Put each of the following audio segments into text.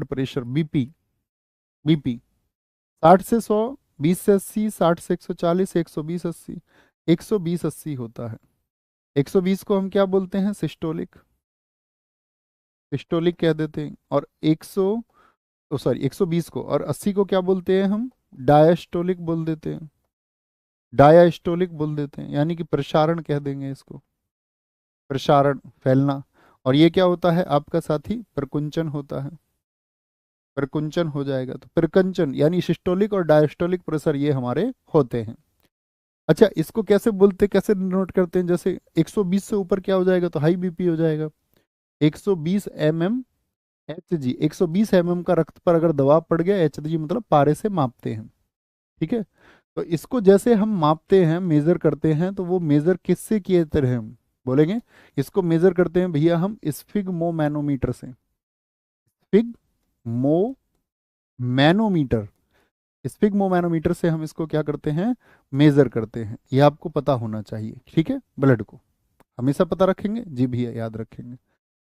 Pressure, BP, BP 60 से 100, 20 से 80, 60 से 140, 120 80, 120 80 होता है। 120 को हम क्या बोलते हैं? सिस्टोलिक, सिस्टोलिक कह देते हैं। और 120 को और 80 को क्या बोलते हैं हम? डायस्टोलिक बोल देते हैं, डायास्टोलिक बोल देते हैं, यानी कि प्रसारण कह देंगे इसको, प्रसारण, फैलना। और ये क्या होता है आपका साथी? प्रकुंचन होता है, प्रकुंचन हो जाएगा। तो प्रकंचन यानी सिस्टोलिक और डायस्टोलिक प्रेशर ये हमारे होते हैं। अच्छा, इसको कैसे बोलते, कैसे नोट करते हैं? जैसे 120 से ऊपर क्या हो जाएगा? तो हाई बीपी हो जाएगा। 120 mm HG, 120 mm का रक्त पर अगर दबाव पड़ गया, HG मतलब पारे से मापते हैं, ठीक है। तो इसको जैसे हम मापते हैं, मेजर करते हैं, तो वो मेजर किससे किए तरह हम बोलेंगे? इसको मेजर करते हैं भैया हम स्फिग्मो मैनोमीटर से, स्फिग्मो मैनोमीटर, स्फिग्मो मैनोमीटर से हम इसको क्या करते हैं? मेजर करते हैं। ये आपको पता होना चाहिए, ठीक है। ब्लड को हमेशा पता रखेंगे जी भैया, याद रखेंगे।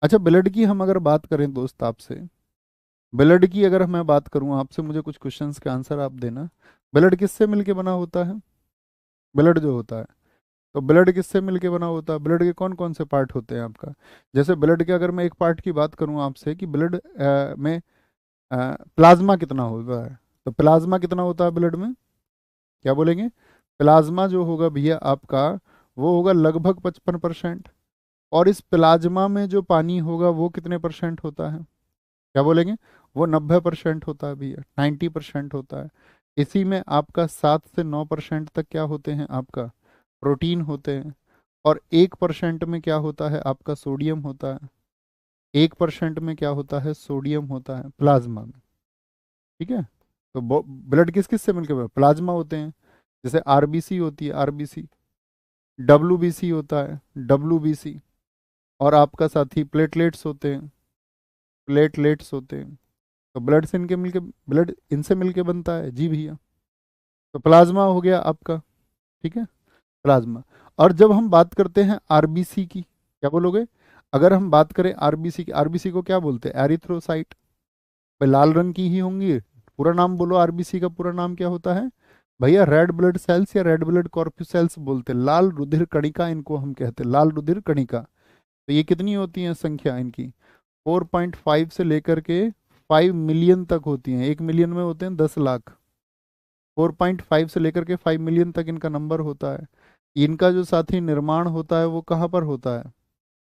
अच्छा, ब्लड की हम अगर बात करें दोस्त आपसे, ब्लड की अगर मैं बात करूं आपसे, मुझे कुछ क्वेश्चंस के आंसर आप देना। ब्लड किससे मिलके बना होता है? ब्लड जो होता है, तो ब्लड किससे मिलके बना होता है? ब्लड के कौन कौन से पार्ट होते हैं आपका? जैसे ब्लड के अगर मैं एक पार्ट की बात करूं आपसे कि ब्लड में प्लाज्मा कितना होता है, तो प्लाज्मा कितना होता है ब्लड में? क्या बोलेंगे? प्लाज्मा जो होगा भैया आपका, वो होगा लगभग 55%। और इस प्लाज्मा में जो पानी होगा वो कितने परसेंट होता है? क्या बोलेंगे? वो 90% होता है भैया, 90% होता है। इसी में आपका 7 से 9% तक क्या होते हैं? आपका प्रोटीन होते हैं। और 1% में क्या होता है? आपका सोडियम होता है। 1% में क्या होता है? सोडियम होता है प्लाज्मा में, ठीक है। तो ब्लड किस किस से मिलकर प्लाज्मा होते हैं? जैसे आरबीसी होती है, आरबीसी, डब्ल्यूबीसी होता है, डब्ल्यूबीसी। और आपका साथी प्लेटलेट्स होते हैं, प्लेटलेट्स होते हैं। तो ब्लड से इनके मिलके, ब्लड इनसे मिलके बनता है जी भैया। तो प्लाज्मा हो गया आपका, ठीक है, प्लाज्मा। और जब हम बात करते हैं आरबीसी की, क्या बोलोगे? अगर हम बात करें आरबीसी की, आरबीसी को क्या बोलते हैं? एरिथ्रोसाइट। भाई लाल रंग की ही होंगी। पूरा नाम बोलो, आरबीसी का पूरा नाम क्या होता है भैया? रेड ब्लड सेल्स या रेड ब्लड कॉर्प्यूसेल्स बोलते हैं। लाल रुधिर कणिका इनको हम कहते हैं, लाल रुधिर कणिका। तो ये कितनी होती है संख्या इनकी? 4.5 से लेकर के 5 मिलियन तक होती हैं। 1 मिलियन में होते हैं 10 लाख। 4.5 से लेकर के 5 मिलियन तक इनका नंबर होता है। इनका जो साथी निर्माण होता है वो कहाँ पर होता है?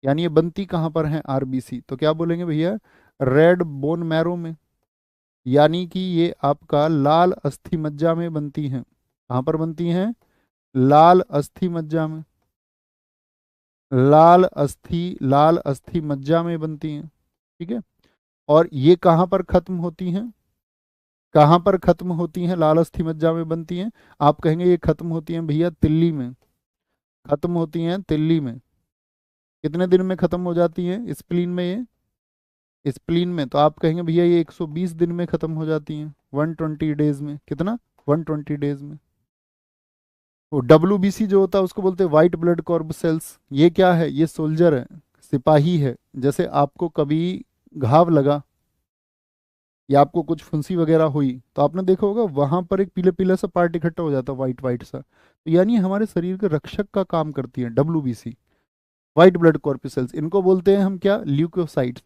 यानी ये बनती कहाँ पर है आरबीसी? तो क्या बोलेंगे भैया? रेड बोन मैरो में। यानी कि ये आपका लाल अस्थि मज्जा में बनती हैं। कहाँ पर बनती हैं? लाल अस्थि मज्जा में, लाल अस्थि मज्जा में बनती हैं, ठीक है। और ये कहाँ पर खत्म होती हैं? कहाँ पर खत्म होती हैं? लाल अस्थि मज्जा में बनती हैं। आप कहेंगे ये खत्म होती हैं भैया तिल्ली में, खत्म होती हैं तिल्ली में। कितने दिन में खत्म हो जाती हैं स्प्लीन में? ये स्प्लीन में तो आप कहेंगे भैया ये 120 दिन में खत्म हो जाती हैं, 120 डेज में। कितना? 120 डेज में। वो डब्ल्यूबीसी जो होता है उसको बोलते हैं व्हाइट ब्लड कॉर्पसेल्स। ये क्या है? ये सोल्जर है, सिपाही है। जैसे आपको कभी घाव लगा या आपको कुछ फुंसी वगैरह हुई, तो आपने देखा होगा वहां पर एक पीले पीला सा पार्ट इकट्ठा हो जाता है, व्हाइट व्हाइट सा। तो यानी हमारे शरीर के रक्षक का काम करती है डब्ल्यूबीसी, व्हाइट ब्लड कॉर्पसेल्स। इनको बोलते हैं हम क्या? ल्यूकोसाइट्स।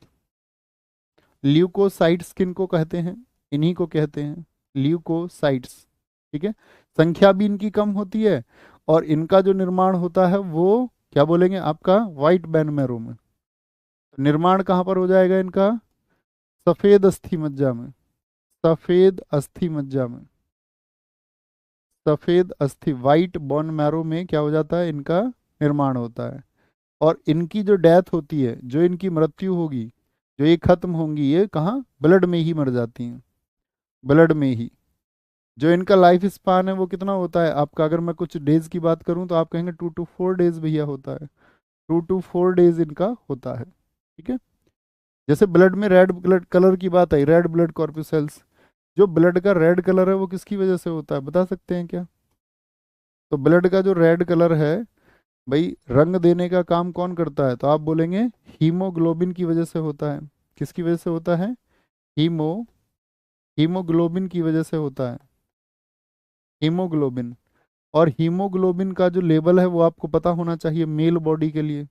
ल्यूकोसाइट्स किन को कहते हैं? इन्हीं को कहते हैं ल्यूकोसाइट्स, ठीक है। संख्या भी इनकी कम होती है और इनका जो निर्माण होता है वो क्या बोलेंगे आपका? व्हाइट बैन मैरो में। तो निर्माण कहाँ पर हो जाएगा इनका? सफेद अस्थि मज्जा में, सफेद अस्थि मज्जा में, सफेद अस्थि व्हाइट बोन मैरो में क्या हो जाता है? इनका निर्माण होता है। और इनकी जो डेथ होती है, जो इनकी मृत्यु होगी, जो ये खत्म होंगी, ये कहाँ? ब्लड में ही मर जाती हैं, ब्लड में ही। जो इनका लाइफ स्पान है वो कितना होता है आपका? अगर मैं कुछ डेज की बात करूं तो आप कहेंगे 2 to 4 डेज भैया होता है, 2 to 4 डेज इनका होता है, ठीक है। जैसे ब्लड में रेड ब्लड कलर की बात आई, रेड ब्लड कॉर्पसेल्स। जो ब्लड का रेड कलर है वो किसकी वजह से होता है, बता सकते हैं क्या? तो ब्लड का जो रेड कलर है भाई, रंग देने का काम कौन करता है? तो आप बोलेंगे हीमोग्लोबिन की वजह से होता है। किसकी वजह से होता है? हीमो हीमोग्लोबिन की वजह से होता है, हीमोग्लोबिन। और हीमोग्लोबिन का जो लेवल है वो आपको पता होना चाहिए मेल बॉडी के लिए।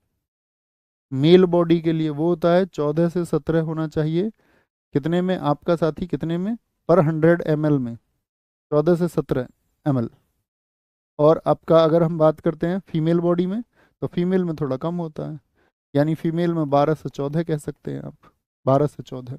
मेल बॉडी के लिए वो होता है 14 से 17 होना चाहिए। कितने में आपका साथी, कितने में? पर 100 ml में 14 से 17 ml। और आपका अगर हम बात करते हैं फीमेल बॉडी में, तो फीमेल में थोड़ा कम होता है, यानी फीमेल में 12 से 14 कह सकते हैं आप, 12 से 14।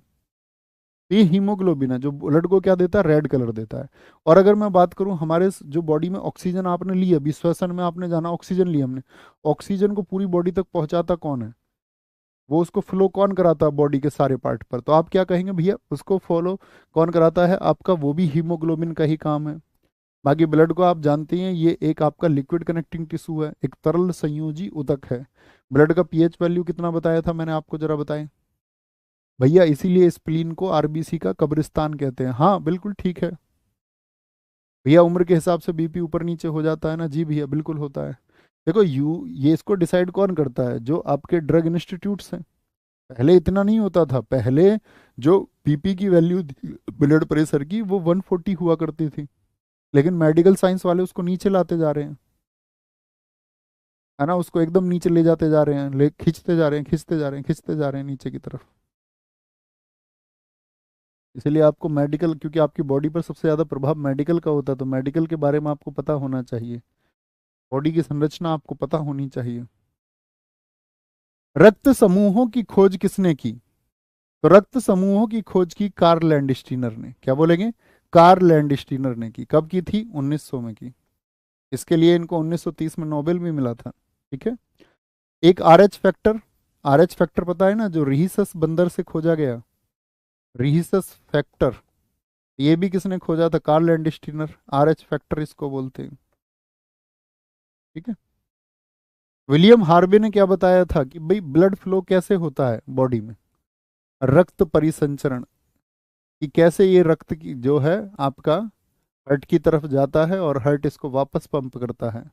तो ये हीमोग्लोबिन है जो ब्लड को क्या देता है, रेड कलर देता है। और अगर मैं बात करूं हमारे जो बॉडी में ऑक्सीजन आपने ली, अभी श्वसन में आपने जाना ऑक्सीजन ली हमने, ऑक्सीजन को पूरी बॉडी तक पहुंचाता कौन है? वो उसको फ्लो कौन कराता है बॉडी के सारे पार्ट पर? तो आप क्या कहेंगे भैया, उसको फॉलो कौन कराता है आपका? वो भी हीमोग्लोबिन का ही काम है। बाकी ब्लड को आप जानते हैं ये एक आपका लिक्विड कनेक्टिंग टिश्यू है, एक तरल संयोजी उतक है। ब्लड का पीएच वैल्यू कितना बताया था मैंने आपको, जरा बताएं भैया। इसीलिए स्प्लीन को आरबीसी का कब्रिस्तान कहते हैं। हाँ बिल्कुल ठीक है भैया, उम्र के हिसाब से बीपी ऊपर नीचे हो जाता है ना? जी भैया बिल्कुल होता है। देखो ये इसको डिसाइड कौन करता है? जो आपके ड्रग इंस्टीट्यूट्स हैं। पहले इतना नहीं होता था, पहले जो बीपी की वैल्यू ब्लड प्रेशर की वो 140 हुआ करती थी, लेकिन मेडिकल साइंस वाले उसको नीचे लाते जा रहे हैं, है ना? उसको एकदम नीचे ले जाते जा रहे हैं, ले खींचते जा रहे हैं, खींचते जा रहे हैं, खींचते जा रहे हैं नीचे की तरफ। इसलिए आपको मेडिकल, क्योंकि आपकी बॉडी पर सबसे ज़्यादा प्रभाव मेडिकल का होता है, तो मेडिकल के बारे में आपको पता होना चाहिए, बॉडी की संरचना आपको पता होनी चाहिए। रक्त समूहों की खोज किसने की? तो रक्त समूहों की खोज की कार्ल लैंडस्टीनर ने। क्या बोलेंगे? कार्ल लैंडस्टीनर ने की। कब की थी? 1900 में की। इसके लिए इनको 1930 में नोबेल भी मिला था। ठीक है। एक आरएच फैक्टर, आरएच फैक्टर पता है ना, जो रीसस बंदर से खोजा गया, रीसस फैक्टर, ये भी किसने खोजा था? Karl Landsteiner. आरएच फैक्टर इसको बोलते हैं। ठीक है। विलियम हार्वे ने क्या बताया था कि भाई ब्लड फ्लो कैसे होता है बॉडी में, रक्त परिसंचरण, कि कैसे ये रक्त की जो है आपका हार्ट की तरफ जाता है और हार्ट इसको वापस पंप करता है,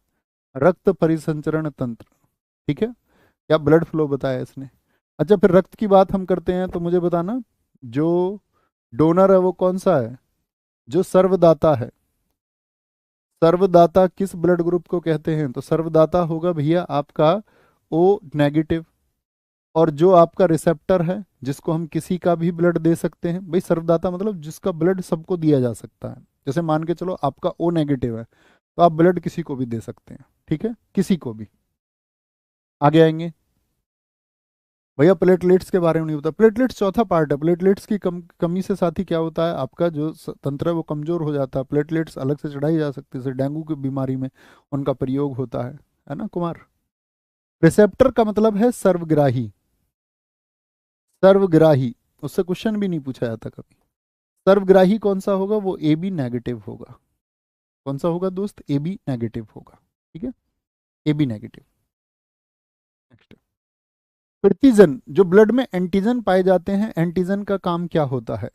रक्त परिसंचरण तंत्र। ठीक है। क्या ब्लड फ्लो बताया इसने। अच्छा, फिर रक्त की बात हम करते हैं तो मुझे बताना, जो डोनर है वो कौन सा है? जो सर्वदाता है। सर्वदाता किस ब्लड ग्रुप को कहते हैं? तो सर्वदाता होगा भैया आपका ओ नेगेटिव। और जो आपका रिसेप्टर है, जिसको हम किसी का भी ब्लड दे सकते हैं, भाई सर्वदाता मतलब जिसका ब्लड सबको दिया जा सकता है। जैसे मान के चलो आपका ओ नेगेटिव है, तो आप ब्लड किसी को भी दे सकते हैं। ठीक है, किसी को भी। आगे आएंगे भैया, प्लेटलेट्स के बारे में नहीं होता। प्लेटलेट्स चौथा पार्ट है। प्लेटलेट्स की कमी से साथ ही क्या होता है, आपका जो तंत्र है वो कमजोर हो जाता है। प्लेटलेट्स अलग से चढ़ाई जा सकती है, जैसे डेंगू की बीमारी में उनका प्रयोग होता है ना कुमार? रिसेप्टर का मतलब है सर्वग्राही। सर्वग्राही, उससे क्वेश्चन भी नहीं पूछा जाता कभी। सर्वग्राही कौन सा होगा? वो ए बी नेगेटिव होगा। कौन सा होगा दोस्त? ए बी नेगेटिव होगा। ठीक है, ए बी नेगेटिव। नेक्स्ट, प्रतिजन, जो ब्लड में एंटीजन पाए जाते हैं, एंटीजन का काम क्या होता है?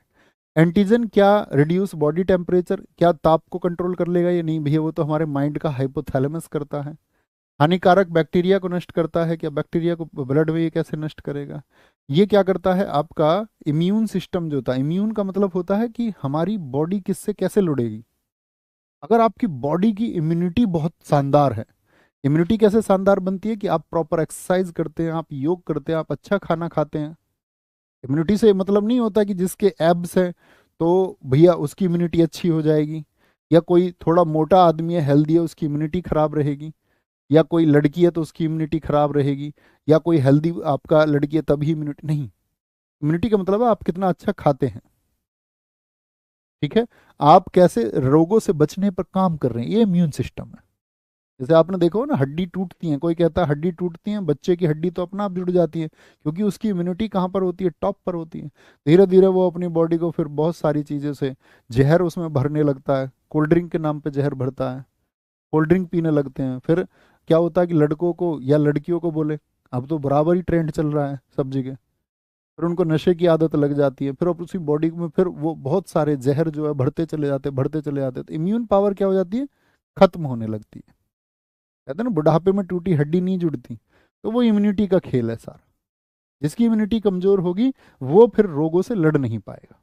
एंटीजन क्या रिड्यूस बॉडी टेम्परेचर, क्या ताप को कंट्रोल कर लेगा? ये नहीं भैया, वो तो हमारे माइंड का हाइपोथैलेमस करता है। हानिकारक बैक्टीरिया को नष्ट करता है, क्या बैक्टीरिया को ब्लड में ये कैसे नष्ट करेगा? ये क्या करता है आपका इम्यून सिस्टम जो होता है, इम्यून का मतलब होता है कि हमारी बॉडी किससे कैसे लड़ेगी। अगर आपकी बॉडी की इम्यूनिटी बहुत शानदार है, इम्यूनिटी कैसे शानदार बनती है कि आप प्रॉपर एक्सरसाइज करते हैं, आप योग करते हैं, आप अच्छा खाना खाते हैं। इम्यूनिटी से मतलब नहीं होता कि जिसके एब्स है तो भैया उसकी इम्यूनिटी अच्छी हो जाएगी, या कोई थोड़ा मोटा आदमी है, हेल्दी है, उसकी इम्यूनिटी खराब रहेगी, या कोई लड़की है तो उसकी इम्यूनिटी खराब रहेगी, या कोई हेल्दी आपका लड़की है तभी इम्यूनिटी नहीं। इम्यूनिटी का मतलब है आप कितना अच्छा खाते हैं। ठीक है, आप कैसे रोगों से बचने पर काम कर रहे हैं, ये इम्यून सिस्टम है। जैसे आपने देखा हो ना, हड्डी टूटती है, कोई कहता है हड्डी टूटती है, बच्चे की हड्डी तो अपना आप जुड़ जाती है, क्योंकि उसकी इम्यूनिटी कहाँ पर होती है? टॉप पर होती है। धीरे धीरे वो अपनी बॉडी को फिर बहुत सारी चीज़ों से जहर उसमें भरने लगता है, कोल्ड ड्रिंक के नाम पे जहर भरता है, कोल्ड ड्रिंक पीने लगते हैं। फिर क्या होता है कि लड़कों को या लड़कियों को बोले, अब तो बराबर ही ट्रेंड चल रहा है सब जगह, फिर उनको नशे की आदत लग जाती है, फिर अब उसी बॉडी में फिर वो बहुत सारे जहर जो है भरते चले जाते, भरते चले जाते, तो इम्यून पावर क्या हो जाती है? खत्म होने लगती है। कहते हैं ना, बुढ़ापे में टूटी हड्डी नहीं जुड़ती। तो वो इम्यूनिटी का खेल है सारा। जिसकी इम्यूनिटी कमजोर होगी वो फिर रोगों से लड़ नहीं पाएगा।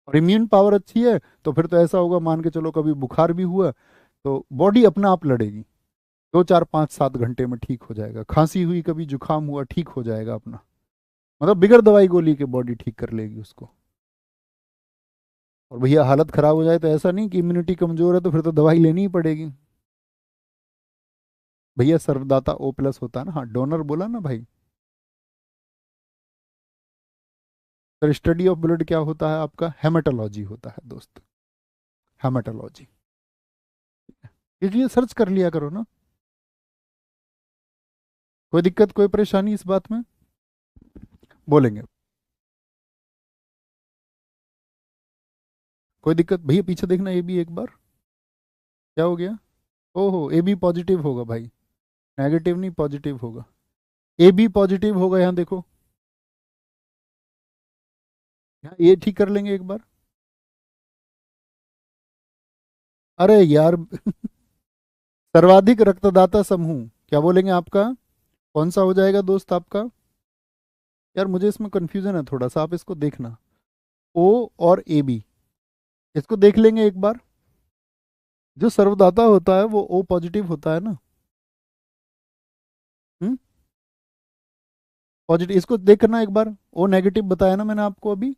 और इम्यून पावर अच्छी है तो फिर तो ऐसा होगा, मान के चलो कभी बुखार भी हुआ तो बॉडी अपना आप लड़ेगी, 2 4 5 7 घंटे में ठीक हो जाएगा। खांसी हुई, कभी जुकाम हुआ, ठीक हो जाएगा अपना, मतलब बिगर दवाई गोली के बॉडी ठीक कर लेगी उसको। और भैया हालत खराब हो जाए तो ऐसा नहीं कि इम्यूनिटी कमजोर है तो फिर तो दवाई लेनी ही पड़ेगी। भैया सर्वदाता O+ होता है ना, हाँ डोनर बोला ना भाई। सर स्टडी ऑफ ब्लड क्या होता है आपका? हेमेटोलॉजी होता है दोस्त, हेमेटोलॉजी। इसलिए सर्च कर लिया करो ना। कोई दिक्कत, कोई परेशानी इस बात में? बोलेंगे। कोई दिक्कत भैया, पीछे देखना ये भी एक बार। क्या हो गया? ओहो, ए बी पॉजिटिव होगा भाई, नेगेटिव नहीं पॉजिटिव होगा। ए बी पॉजिटिव होगा, यहाँ देखो, यहाँ ये ठीक कर लेंगे एक बार। अरे यार सर्वाधिक रक्तदाता समूह क्या बोलेंगे आपका? कौन सा हो जाएगा दोस्त आपका? यार मुझे इसमें कंफ्यूजन है थोड़ा सा, आप इसको देखना। ओ और ए बी, इसको देख लेंगे एक बार। जो सर्वदाता होता है वो ओ पॉजिटिव होता है ना। हम्म, पॉजिटिव, इसको देखना एक बार। ओ नेगेटिव बताया ना मैंने आपको अभी,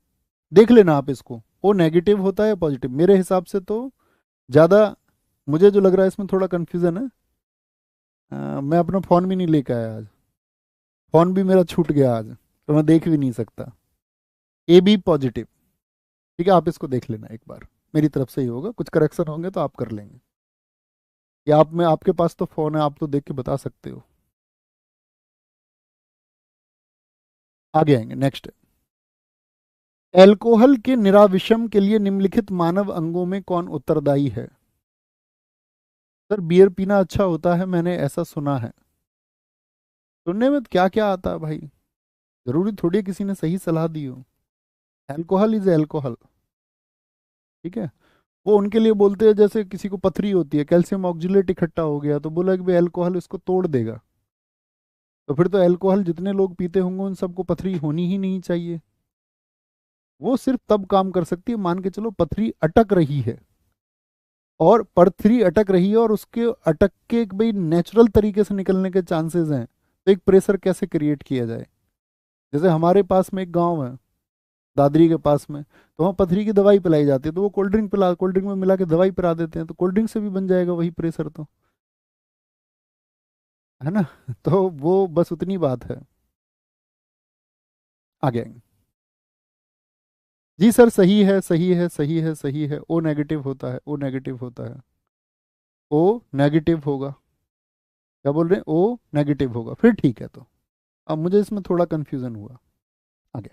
देख लेना आप इसको। ओ नेगेटिव होता है या पॉजिटिव? मेरे हिसाब से तो ज़्यादा, मुझे जो लग रहा है इसमें थोड़ा कंफ्यूजन है। मैं अपना फ़ोन भी नहीं लेके आया आज, फ़ोन भी मेरा छूट गया आज, तो मैं देख भी नहीं सकता। ए बी पॉजिटिव, ठीक है, आप इसको देख लेना एक बार। मेरी तरफ से ही होगा, कुछ करेक्शन होंगे तो आप कर लेंगे, या आप में, आपके पास तो फ़ोन है, आप तो देख के बता सकते हो। आगे आएंगे, नेक्स्ट। एल्कोहल के निराविषम के लिए निम्नलिखित मानव अंगों में कौन उत्तरदायी है? सर बियर पीना अच्छा होता है, मैंने ऐसा सुना है। सुनने में क्या क्या आता है भाई, जरूरी थोड़ी है किसी ने सही सलाह दी हो। अल्कोहल इज अल्कोहल, ठीक है। वो उनके लिए बोलते हैं जैसे किसी को पथरी होती है, कैल्शियम ऑक्जिलेट इकट्ठा हो गया तो बोला कि भाई अल्कोहल इसको तोड़ देगा, तो फिर तो अल्कोहल जितने लोग पीते होंगे उन सबको पथरी होनी ही नहीं चाहिए। वो सिर्फ तब काम कर सकती है, मान के चलो पथरी अटक रही है, और पथरी अटक रही है और उसके अटक के भाई नेचुरल तरीके से निकलने के चांसेस हैं, तो एक प्रेशर कैसे क्रिएट किया जाए? जैसे हमारे पास में एक गांव है, दादरी के पास में, तो वहाँ पथरी की दवाई पिलाई जाती है, तो वो कोल्ड ड्रिंक में मिला के दवाई पिला देते हैं, तो कोल्ड ड्रिंक से भी बन जाएगा वही प्रेशर तो, है ना तो वो बस उतनी बात है। आगे आएंगे। जी सर सही है, सही है, सही है, सही है, ओ नेगेटिव होता है, ओ नेगेटिव होता है, ओ नेगेटिव होगा। क्या बोल रहे हैं? ओ नेगेटिव होगा, फिर ठीक है तो। अब मुझे इसमें थोड़ा कंफ्यूजन हुआ। आगे,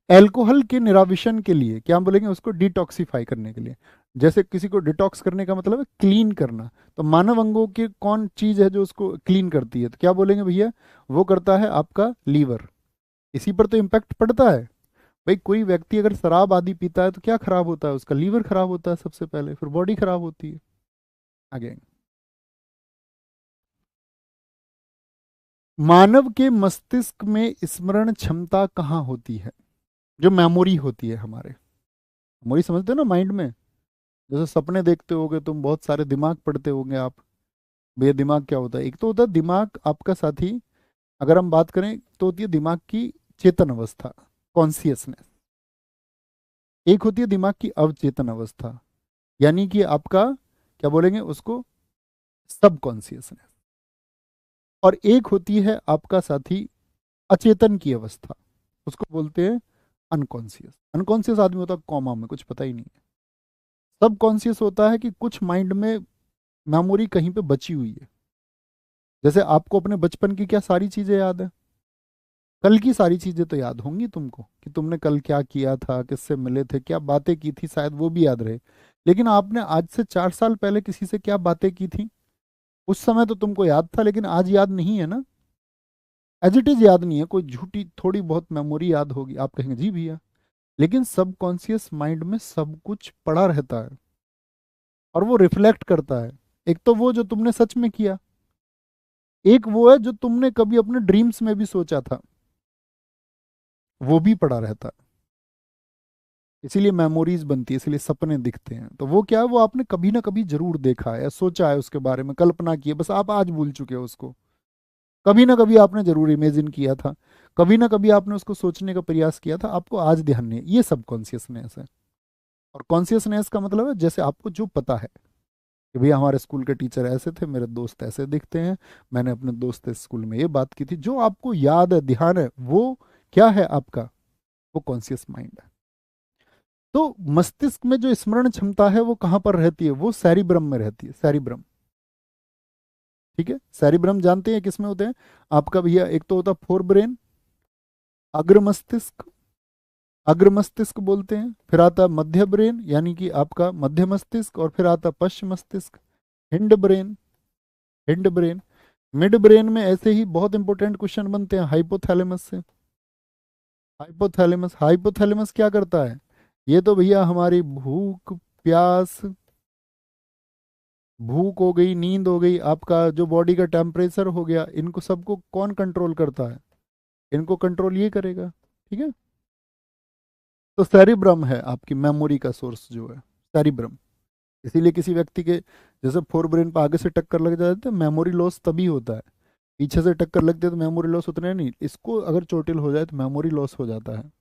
एल्कोहल के निराविशन के लिए क्या बोलेंगे उसको? डिटॉक्सिफाई करने के लिए। जैसे किसी को डिटॉक्स करने का मतलब है क्लीन करना, तो मानव अंगों की कौन चीज है जो उसको क्लीन करती है, तो क्या बोलेंगे भैया? वो करता है आपका लीवर। इसी पर तो इम्पैक्ट पड़ता है। भाई कोई व्यक्ति अगर शराब आदि पीता है तो क्या खराब होता है? उसका लीवर खराब होता है सबसे पहले, फिर बॉडी खराब होती है। आगे, मानव के मस्तिष्क में स्मरण क्षमता कहाँ होती है? जो मेमोरी होती है हमारे, मेमोरी समझते हो ना माइंड में, जैसे सपने देखते होगे तुम, बहुत सारे दिमाग पढ़ते होंगे आप। भैया दिमाग क्या होता है? एक तो होता है दिमाग आपका साथी, अगर हम बात करें तो होती है दिमाग की चेतन अवस्था, कॉन्सियसनेस। एक होती है दिमाग की अवचेतन अवस्था, यानी कि आपका क्या बोलेंगे उसको, सब कॉन्सियसनेस। और एक होती है आपका साथी अचेतन की अवस्था, उसको बोलते हैं अनकॉन्सियस। अनकॉन्सियस आदमी होता है कॉमा में, कुछ पता ही नहीं है। सब कॉन्सियस होता है कि कुछ माइंड में मेमोरी कहीं पे बची हुई है। जैसे आपको अपने बचपन की क्या सारी चीजें याद है? कल की सारी चीजें तो याद होंगी तुमको, कि तुमने कल क्या किया था, किससे मिले थे, क्या बातें की थी, शायद वो भी याद रहे। लेकिन आपने आज से 4 साल पहले किसी से क्या बातें की थी, उस समय तो तुमको याद था, लेकिन आज याद नहीं है ना। एज इट इज याद नहीं है, कोई झूठी थोड़ी बहुत मेमोरी याद होगी, आप कहेंगे जी भैया। लेकिन सबकॉन्शियस माइंड में सब कुछ पड़ा रहता है, और वो रिफ्लेक्ट करता है। एक तो वो जो तुमने सच में किया, एक वो है जो तुमने कभी अपने ड्रीम्स में भी सोचा था, वो भी पड़ा रहता है। इसीलिए मेमोरीज बनती है, इसीलिए सपने दिखते हैं। तो वो क्या है, वो आपने कभी ना कभी जरूर देखा है, सोचा है उसके बारे में, कल्पना की है, बस आप आज भूल चुके हो उसको। कभी ना कभी आपने जरूर इमेजिन किया था, कभी ना कभी आपने उसको सोचने का प्रयास किया था, आपको आज ध्यान नहीं है। ये सब कॉन्शियसनेस है। और कॉन्शियसनेस का मतलब है जैसे आपको जो पता है कि भैया हमारे स्कूल के टीचर ऐसे थे, मेरे दोस्त ऐसे दिखते हैं, मैंने अपने दोस्त से स्कूल में ये बात की थी, जो आपको याद है, ध्यान है, वो क्या है आपका, वो कॉन्शियस माइंड है। तो मस्तिष्क में जो स्मरण क्षमता है वो कहाँ पर रहती है, वो सैरिब्रम में रहती है, सैरिब्रम। ठीक है, सैरिब्रम जानते हैं किस में होते हैं आपका भैया, एक तो होता है फोर ब्रेन, अग्र मस्तिष्क, अग्र मस्तिष्क बोलते हैं, फिर आता है मध्य ब्रेन यानी कि आपका मध्य मस्तिष्क, और फिर आता है पश्च मस्तिष्क, hind brain, hind brain. Mid brain में ऐसे ही बहुत इंपॉर्टेंट क्वेश्चन बनते हैं हाइपोथैलेमस से। हाइपोथैलेमस, हाइपोथैलेमस क्या करता है, ये तो भैया हमारी भूख प्यास, भूख हो गई, नींद हो गई, आपका जो बॉडी का टेम्परेचर हो गया, इनको सबको कौन कंट्रोल करता है, इनको कंट्रोल ये करेगा। ठीक है, तो सेरिब्रम है आपकी मेमोरी का सोर्स जो है, सेरिब्रम। इसीलिए किसी व्यक्ति के जैसे फोर ब्रेन पर आगे से टक्कर लग जाए तो मेमोरी लॉस तभी होता है, पीछे से टक्कर लगती है तो मेमोरी लॉस उतने नहीं, इसको अगर चोटिल हो जाए तो मेमोरी लॉस हो जाता है।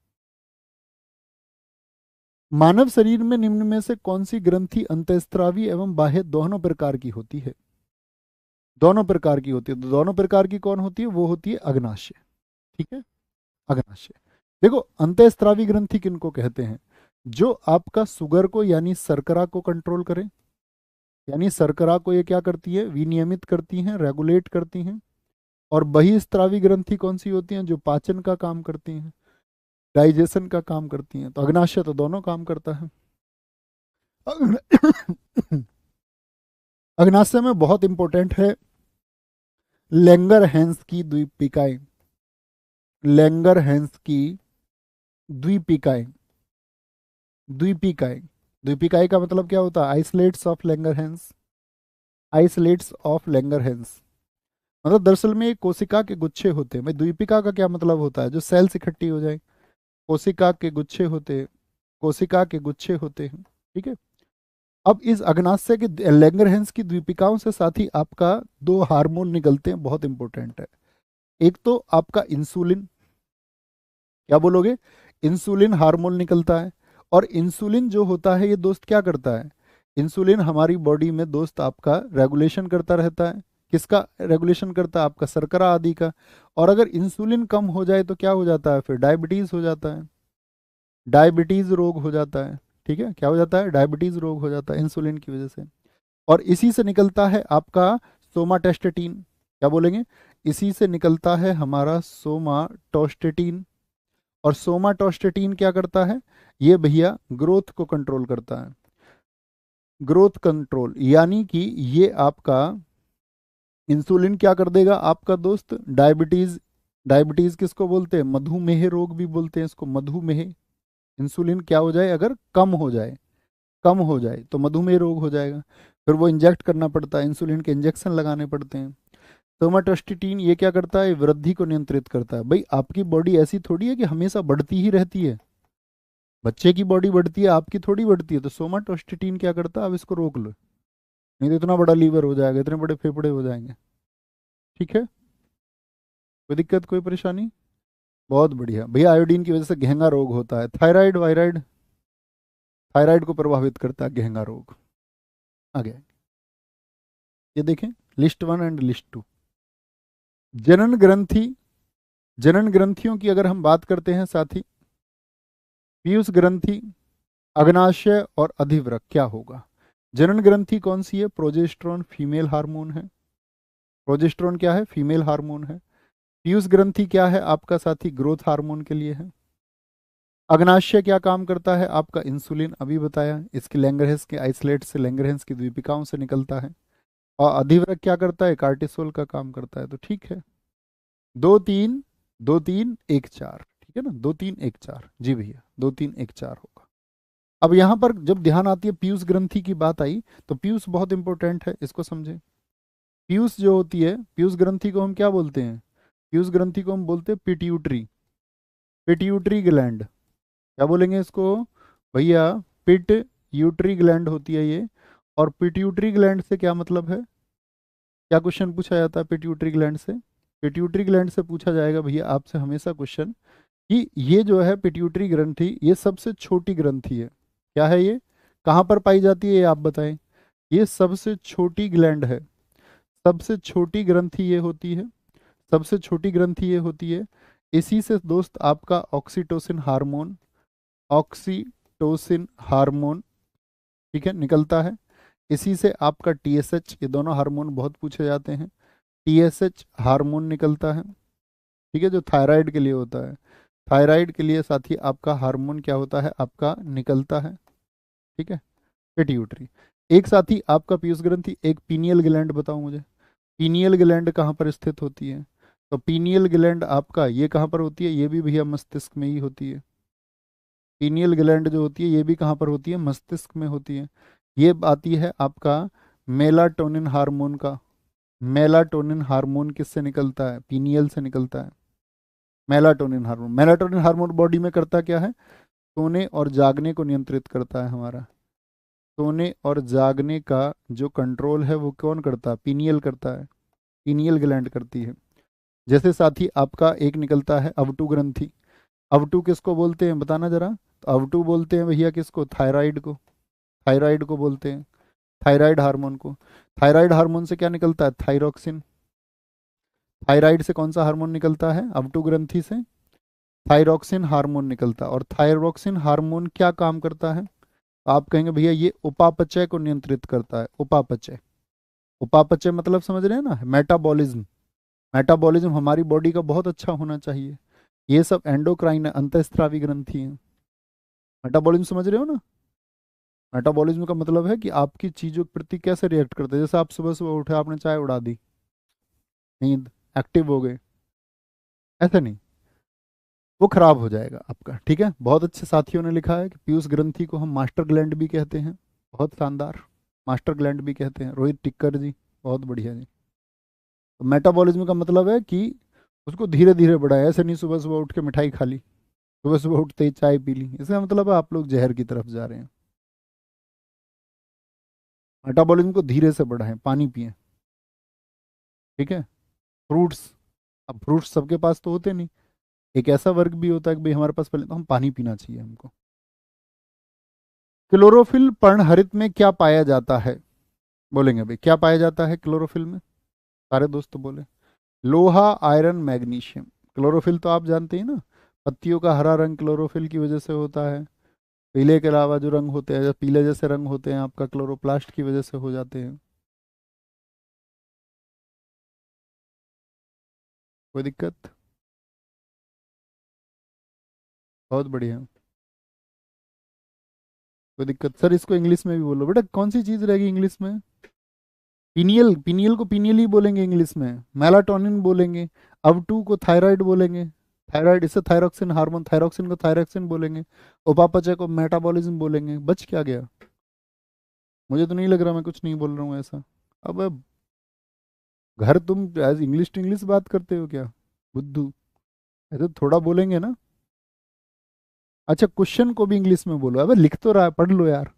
मानव शरीर में निम्न में से कौन सी ग्रंथि अंतःस्रावी एवं बाह्य दोनों प्रकार की होती है, दोनों प्रकार की होती है, तो दोनों प्रकार की कौन होती है, वो होती है अग्नाशय। ठीक है, अग्नाशय। देखो अंतःस्रावी ग्रंथि किनको कहते हैं, जो आपका शुगर को यानी शर्करा को कंट्रोल करे, यानी शर्करा को ये क्या करती है, विनियमित करती हैं, रेगुलेट करती हैं। और बहिस्रावी ग्रंथि कौन सी होती हैं, जो पाचन का काम करती हैं, डाइजेशन का काम करती हैं। तो अग्नाशय तो दोनों काम करता है। अग्नाशय में बहुत इंपॉर्टेंट है लेंगर हैंस की द्वीपिकाएं, लेंगर हैंस की द्वीपिकाएं, द्वीपिकाएं। द्वीपिकाएं का मतलब क्या होता है, islets of Langerhans, islets of Langerhans. मतलब दरअसल में एक कोशिका के गुच्छे होते हैं। भाई द्वीपिका का क्या मतलब होता है, जो सेल्स इकट्ठी हो जाए, कोशिका के गुच्छे होते, कोशिका के गुच्छे होते हैं। ठीक है, अब इस अग्नाशय के लैंगरहैंस की द्वीपिकाओं से साथ ही आपका दो हार्मोन निकलते हैं, बहुत इंपॉर्टेंट है। एक तो आपका इंसुलिन, क्या बोलोगे, इंसुलिन हार्मोन निकलता है। और इंसुलिन जो होता है ये दोस्त क्या करता है, इंसुलिन हमारी बॉडी में दोस्त आपका रेगुलेशन करता रहता है, किसका रेगुलेशन करता है, आपका शर्करा आदि का। और अगर इंसुलिन कम हो जाए तो क्या हो जाता है, फिर डायबिटीज हो जाता है, डायबिटीज रोग हो जाता है। ठीक है, क्या हो जाता है, डायबिटीज रोग हो जाता है इंसुलिन की वजह से। और इसी से निकलता है आपका सोमाटेस्टेटिन, क्या बोलेंगे, इसी से निकलता है हमारा सोमाटोस्टेटिन। और सोमाटोस्टेटिन क्या करता है, ये भैया ग्रोथ को कंट्रोल करता है, ग्रोथ कंट्रोल, यानी कि ये आपका इंसुलिन क्या कर देगा आपका दोस्त, डायबिटीज, डायबिटीज किसको बोलते हैं, मधुमेह रोग भी बोलते हैं इसको, मधुमेह। इंसुलिन क्या हो जाए, अगर कम हो जाए, कम हो जाए तो मधुमेह रोग हो जाएगा, फिर वो इंजेक्ट करना पड़ता है, इंसुलिन के इंजेक्शन लगाने पड़ते हैं। सोमाटोस्टेटिन ये क्या करता है, वृद्धि को नियंत्रित करता है। भाई आपकी बॉडी ऐसी थोड़ी है कि हमेशा बढ़ती ही रहती है, बच्चे की बॉडी बढ़ती है, आपकी थोड़ी बढ़ती है। तो सोमाटोस्टेटिन क्या करता है, अब इसको रोक लो, नहीं तो इतना बड़ा लीवर हो जाएगा, इतने बड़े फेफड़े हो जाएंगे। ठीक है, कोई दिक्कत, कोई परेशानी, बहुत बढ़िया भैया। आयोडीन की वजह से घेंगा रोग होता है, थायराइड वायराइड, थायराइड को प्रभावित करता है घेंगा रोग। आगे ये देखें, list one and list two. जनन ग्रंथि, जनन ग्रंथियों की अगर हम बात करते हैं साथी, पीयूष ग्रंथि, अग्नाशय और अधिवृक्क, क्या होगा। जनन ग्रंथि कौन सी है, प्रोजेस्टेरोन फीमेल हार्मोन है, प्रोजेस्टेरोन क्या है, फीमेल हार्मोन है। पीयूष ग्रंथि क्या है आपका साथी, ग्रोथ हार्मोन के लिए है। अग्नाशय क्या काम करता है आपका, इंसुलिन अभी बताया, इसके लैंगरहेंस के आइसोलेट से, लैंगरहेंस की द्वीपिकाओं से निकलता है। और अधिवृक्क क्या करता है, कार्टिसोल का काम करता है। तो ठीक है, दो तीन, दो तीन एक चार, ठीक है ना, दो तीन एक चार, जी भैया, दो तीन एक चार होगा। अब यहाँ पर जब ध्यान आती है पीयूष ग्रंथि की बात आई, तो पीयूष बहुत इंपॉर्टेंट है, इसको समझें। पीयूष जो होती है, पीयूष ग्रंथि को हम क्या बोलते हैं, पीयूष ग्रंथि को हम बोलते हैं पिट्यूटरी, पिट्यूटरी ग्लैंड, क्या बोलेंगे इसको भैया पिट यूट्री ग्लैंड होती है ये। और पिट्यूटरी ग्लैंड से क्या मतलब है? क्या क्वेश्चन पूछा जाता है पिट्यूटरी ग्लैंड से? पिट्यूटरी ग्लैंड से पूछा जाएगा भैया आपसे हमेशा क्वेश्चन कि ये जो है पिट्यूटरी ग्रंथि ये सबसे छोटी ग्रंथि है। क्या है ये? कहाँ पर पाई जाती है ये आप बताएं। ये सबसे छोटी ग्लैंड है। सबसे छोटी ग्रंथि ये होती है। सबसे छोटी ग्रंथि ये होती है। इसी से दोस्त आपका ऑक्सीटोसिन हार्मोन, ऑक्सीटोसिन हार्मोन, ठीक है, निकलता है। इसी से आपका टीएसएच, ये दोनों हार्मोन बहुत पूछे जाते हैं। टीएसएच हार्मोन निकलता है, ठीक है, जो थायराइड के लिए होता है। थायराइड के लिए साथी आपका हार्मोन क्या होता है आपका निकलता है, ठीक है, पिट्यूटरी। एक साथी आपका पीयूष ग्रंथि, एक पीनियल ग्लैंड बताओ मुझे। पीनियल ग्लैंड कहाँ पर स्थित होती है? तो पीनियल ग्लैंड आपका ये कहाँ पर होती है? ये भी भैया मस्तिष्क में ही होती है। पीनियल ग्लैंड जो होती है ये भी कहाँ पर होती है? मस्तिष्क में होती है। ये आती है आपका मेलाटोनिन हार्मोन का। मेलाटोनिन हार्मोन किससे निकलता है? पीनियल से निकलता है। Melatonin hormone, melatonin hormone body में करता क्या है? सोने और जागने को नियंत्रित करता है हमारा। सोने और जागने का जो कंट्रोल है वो कौन करता है? पीनियल करता है। पीनियल ग्लैंड करती है। जैसे साथी आपका एक निकलता है अवटु ग्रंथि। अवटु किसको बोलते हैं बताना जरा। तो अवटु बोलते हैं भैया किसको? थायराइड को। थायराइड को बोलते हैं, थायराइड हार्मोन को। थायराइड हार्मोन से क्या निकलता है? थायरोक्सिन। थायराइड से कौन सा हार्मोन निकलता है? अवटु ग्रंथि से थायरोक्सिन हार्मोन निकलता है। और थायरोक्सिन हार्मोन क्या काम करता है? आप कहेंगे भैया ये उपापचय को नियंत्रित करता है। उपापचय, उपापचय मतलब समझ रहे हैं ना? मेटाबॉलिज्म। मेटाबॉलिज्म हमारी बॉडी का बहुत अच्छा होना चाहिए। ये सब एंडोक्राइन अंतःस्रावी ग्रंथि है। मेटाबॉलिज्म समझ रहे हो ना? मेटाबॉलिज्म का मतलब है कि आपकी चीजों के प्रति कैसे रिएक्ट करते हैं। जैसे आप सुबह सुबह उठे, आपने चाय उड़ा दी, नींद, एक्टिव हो गए, ऐसा नहीं, वो खराब हो जाएगा आपका, ठीक है। बहुत अच्छे साथियों ने लिखा है कि पीयूष ग्रंथि को हम मास्टर ग्लैंड भी कहते हैं। बहुत शानदार, मास्टर ग्लैंड भी कहते हैं। रोहित टिक्कर जी, बहुत बढ़िया जी। तो मेटाबॉलिज्म का मतलब है कि उसको धीरे धीरे बढ़ाए। ऐसे नहीं सुबह सुबह उठ के मिठाई खा ली, सुबह सुबह उठते ही चाय पी ली, इसका मतलब है आप लोग जहर की तरफ जा रहे हैं। मेटाबॉलिज्म को धीरे से बढ़ाएं, पानी पिएं, ठीक है। फ्रूट्स, अब फ्रूट्स सबके पास तो होते नहीं। एक ऐसा वर्ग भी होता है कि भाई हमारे पास पहले तो हम पानी पीना चाहिए हमको। क्लोरोफिल पर्णहरित में क्या पाया जाता है? बोलेंगे भाई क्या पाया जाता है क्लोरोफिल में? सारे दोस्त तो बोले लोहा, आयरन, मैग्नीशियम। क्लोरोफिल तो आप जानते हैं ना, पत्तियों का हरा रंग क्लोरोफिल की वजह से होता है। पीले के अलावा जो रंग होते हैं, जो पीले जैसे रंग होते हैं आपका क्लोरोप्लास्ट की वजह से हो जाते हैं। कोई दिक्कत? बहुत बढ़िया, कोई दिक्कत सर? इसको इंग्लिश में भी बोलो बेटा, कौन सी चीज रहेगी इंग्लिश में? पीनियल, पीनियल को पीनियल ही बोलेंगे इंग्लिश में। मेलाटोनिन बोलेंगे। अब टू को थायराइड बोलेंगे। थायराइड, इससे थायरोक्सिन हार्मोन, थायरोक्सिन को थायरोक्सिन बोलेंगे। उपापचय को मेटाबॉलिज्म बोलेंगे। बच क्या गया? मुझे तो नहीं लग रहा मैं कुछ नहीं बोल रहा हूँ ऐसा। अब घर तुम एज इंग्लिश टू इंग्लिश बात करते हो क्या बुद्धू? ऐसे थोड़ा बोलेंगे ना। अच्छा क्वेश्चन को भी इंग्लिश में बोलो। अबे लिख तो रहा है, पढ़ लो यार।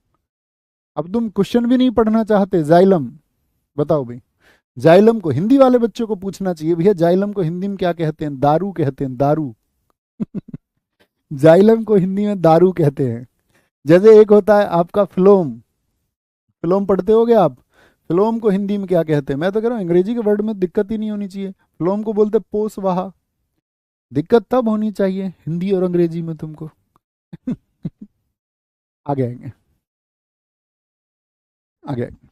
अब तुम क्वेश्चन भी नहीं पढ़ना चाहते। जाइलम, बताओ भाई। जाइलम को हिंदी वाले बच्चों को पूछना चाहिए भैया, जाइलम को हिंदी में क्या कहते हैं? दारू कहते हैं, दारू। जाइलम को हिंदी में दारू कहते हैं। जैसे एक होता है आपका फ्लोम। फ्लोम पढ़ते होगे आप। फ्लोम को हिंदी में क्या कहते हैं? मैं तो कह रहा हूँ अंग्रेजी के वर्ड में दिक्कत ही नहीं होनी चाहिए। फ्लोम को बोलते पोसवाहा। दिक्कत तब होनी चाहिए हिंदी और अंग्रेजी में तुमको। आगे आएंगे, आगे आएंगे।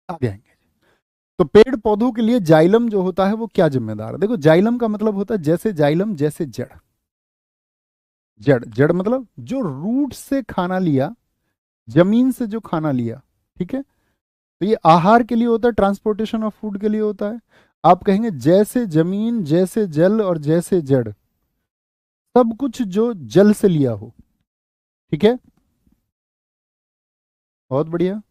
आगे आएंगे। तो पेड़ पौधों के लिए जाइलम जो होता है वो क्या जिम्मेदार है? देखो जाइलम का मतलब होता है जैसे जाइलम, जैसे जड़। जड़, जड़ मतलब जो रूट से खाना लिया, जमीन से जो खाना लिया, ठीक है। तो ये आहार के लिए होता है, ट्रांसपोर्टेशन ऑफ फूड के लिए होता है। आप कहेंगे जैसे जमीन, जैसे जल और जैसे जड़, सब कुछ जो जल से लिया हो, ठीक है। बहुत बढ़िया,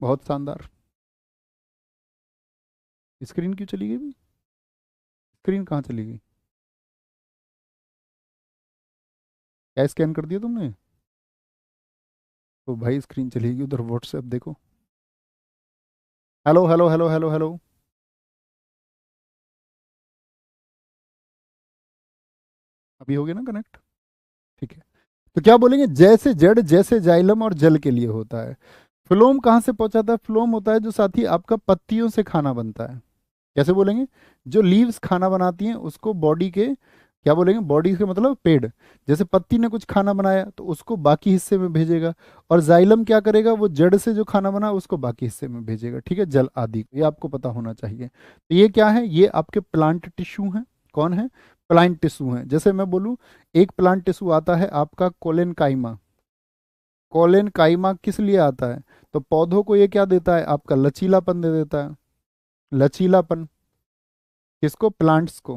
बहुत शानदार। स्क्रीन क्यों चली गई भी? स्क्रीन कहाँ चली गई? क्या स्कैन कर दिया तुमने? तो भाई स्क्रीन चली गई, उधर व्हाट्सएप देखो। Hello hello hello hello hello. अभी हो गया ना कनेक्ट? ठीक है। तो क्या बोलेंगे, जैसे जड़, जैसे जाइलम और जल के लिए होता है। फ्लोम कहाँ से पहुंचाता है? फ्लोम होता है जो साथी आपका पत्तियों से खाना बनता है। कैसे बोलेंगे? जो लीव्स खाना बनाती हैं उसको बॉडी के, क्या बोलेंगे, बॉडी के मतलब पेड़। जैसे पत्ती ने कुछ खाना बनाया तो उसको बाकी हिस्से में भेजेगा, और जाइलम क्या करेगा, वो जड़ से जो खाना बना उसको बाकी हिस्से में भेजेगा, ठीक है, जल आदि। ये आपको पता होना चाहिए। तो ये क्या है? ये आपके प्लांट टिश्यू हैं। कौन है? प्लांट टिश्यू हैं। जैसे मैं बोलूँ, एक प्लांट टिश्यू आता है आपका कोलेन काइमा। कोलेन काइमा किस लिए आता है? तो पौधों को ये क्या देता है? आपका लचीलापन दे देता है। लचीलापन किसको? प्लांट्स को,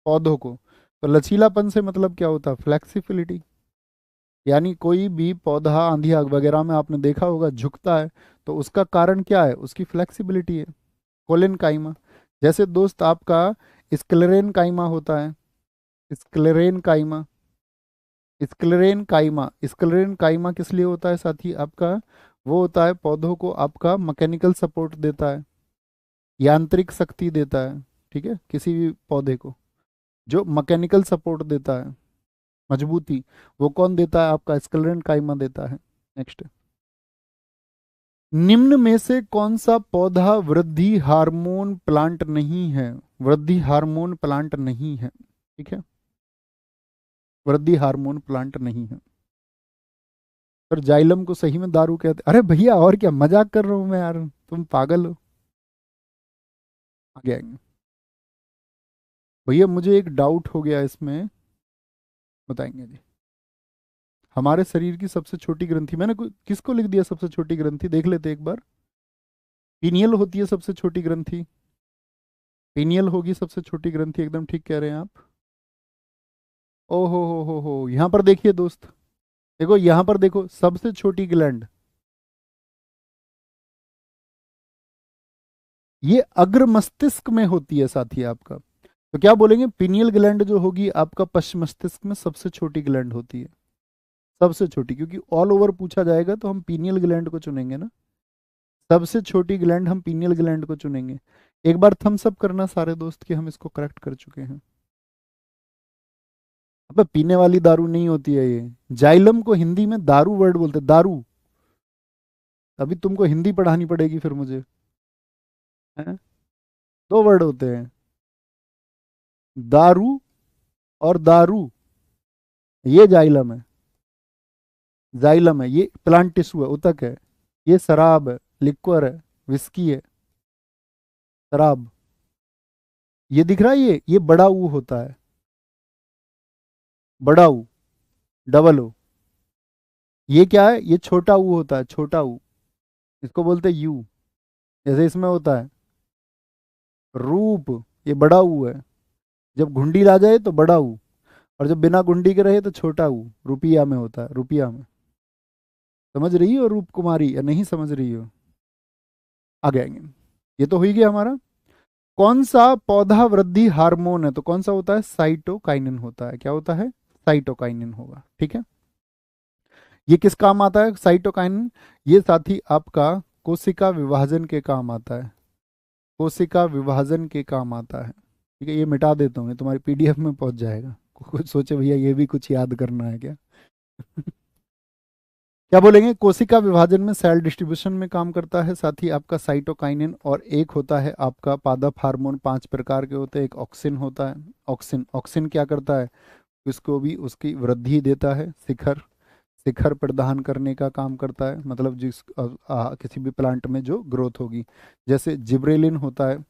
पौधों को। तो लचीलापन से मतलब क्या होता है? फ्लेक्सिबिलिटी। यानी कोई भी पौधा आंधी आग वगैरह में आपने देखा होगा झुकता है, तो उसका कारण क्या है? उसकी फ्लेक्सिबिलिटी है, कोलेन काइमा। जैसे दोस्त आपका स्क्लेरेन काइमा होता है। स्क्लेरेन काइमा, स्क्लेरेन काइमा, स्क्लेरेन काइमा किस लिए होता है साथी आपका? वो होता है पौधों को आपका मैकेनिकल सपोर्ट देता है, यांत्रिक शक्ति देता है, ठीक है, किसी भी पौधे को जो मैकेनिकल सपोर्ट देता है, मजबूती, वो कौन देता है? आपका स्क्लेरन काइमा देता है। नेक्स्ट, निम्न में से कौन सा पौधा वृद्धि हार्मोन प्लांट नहीं है? वृद्धि हार्मोन प्लांट नहीं है, ठीक है, वृद्धि हार्मोन प्लांट नहीं है। पर जाइलम को सही में दारू कहते? अरे भैया और क्या, मजाक कर रहा हूं मैं यार, तुम पागल हो। आगे आएंगे। भैया मुझे एक डाउट हो गया इसमें, बताएंगे जी। हमारे शरीर की सबसे छोटी ग्रंथि, मैंने किसको लिख दिया सबसे छोटी ग्रंथि? देख लेते एक बार। पीनियल होती है सबसे छोटी ग्रंथि। पीनियल होगी सबसे छोटी ग्रंथि, एकदम ठीक कह रहे हैं आप। ओ हो, यहाँ पर देखिए दोस्त, देखो यहाँ पर देखो, सबसे छोटी ग्लैंड, ये अग्र मस्तिष्क में होती है साथी आपका। तो क्या बोलेंगे, पीनियल ग्लैंड जो होगी आपका पश्चिम मस्तिष्क में सबसे छोटी ग्लैंड होती है। सबसे छोटी, क्योंकि ऑल ओवर पूछा जाएगा तो हम पीनियल ग्लैंड को चुनेंगे ना। सबसे छोटी ग्लैंड हम पीनियल ग्लैंड को चुनेंगे। एक बार थम्स अप करना सारे दोस्त कि हम इसको करेक्ट कर चुके हैं। अबे पीने वाली दारू नहीं होती है ये। जाइलम को हिंदी में दारू वर्ड बोलते हैं, दारू। अभी तुमको हिंदी पढ़ानी पड़ेगी फिर मुझे, हैं? दो वर्ड होते हैं, दारू और दारू। ये जाइलम है, जाइलम है, ये प्लांट टिश्यू है, उतक है। ये शराब है, लिक्वर है, विस्की है, शराब। ये दिख रहा है, ये बड़ा ऊ होता है, बड़ा ऊ, डबल ओ। ये क्या है? ये छोटा ऊ होता है, छोटा ऊ, इसको बोलते हैं यू। जैसे इसमें होता है रूप, ये बड़ा ऊ है। जब घुंडी ला जाए तो बड़ा ऊ, और जब बिना घुंडी के रहे तो छोटा ऊ, रुपया में होता है, रुपया में। समझ रही हो रूप कुमारी या नहीं समझ रही हो? आगे आएंगे। ये तो हो ही गया हमारा। कौन सा पौधा वृद्धि हार्मोन है? तो कौन सा होता है? साइटोकाइनिन होता है। क्या होता है? साइटोकाइनिन होगा, ठीक है। ये किस काम आता है साइटोकाइनिन? ये साथी आपका कोशिका विभाजन के काम आता है। कोशिका विभाजन के काम आता है, ठीक है। ये मिटा देता हूँ, ये तुम्हारी पीडीएफ में पहुंच जाएगा। कुछ सोचे भैया ये भी कुछ याद करना है क्या? क्या बोलेंगे, कोशिका विभाजन में, सेल डिस्ट्रीब्यूशन में काम करता है साथ ही आपका साइटोकाइनिन। और एक होता है आपका पादप हार्मोन, 5 प्रकार के होते हैं। एक ऑक्सिन होता है, ऑक्सिन, ऑक्सिन क्या करता है? उसको भी उसकी वृद्धि देता है, शिखर, शिखर प्रदान करने का काम करता है, मतलब किसी भी प्लांट में जो ग्रोथ होगी। जैसे जिब्रेलिन होता है,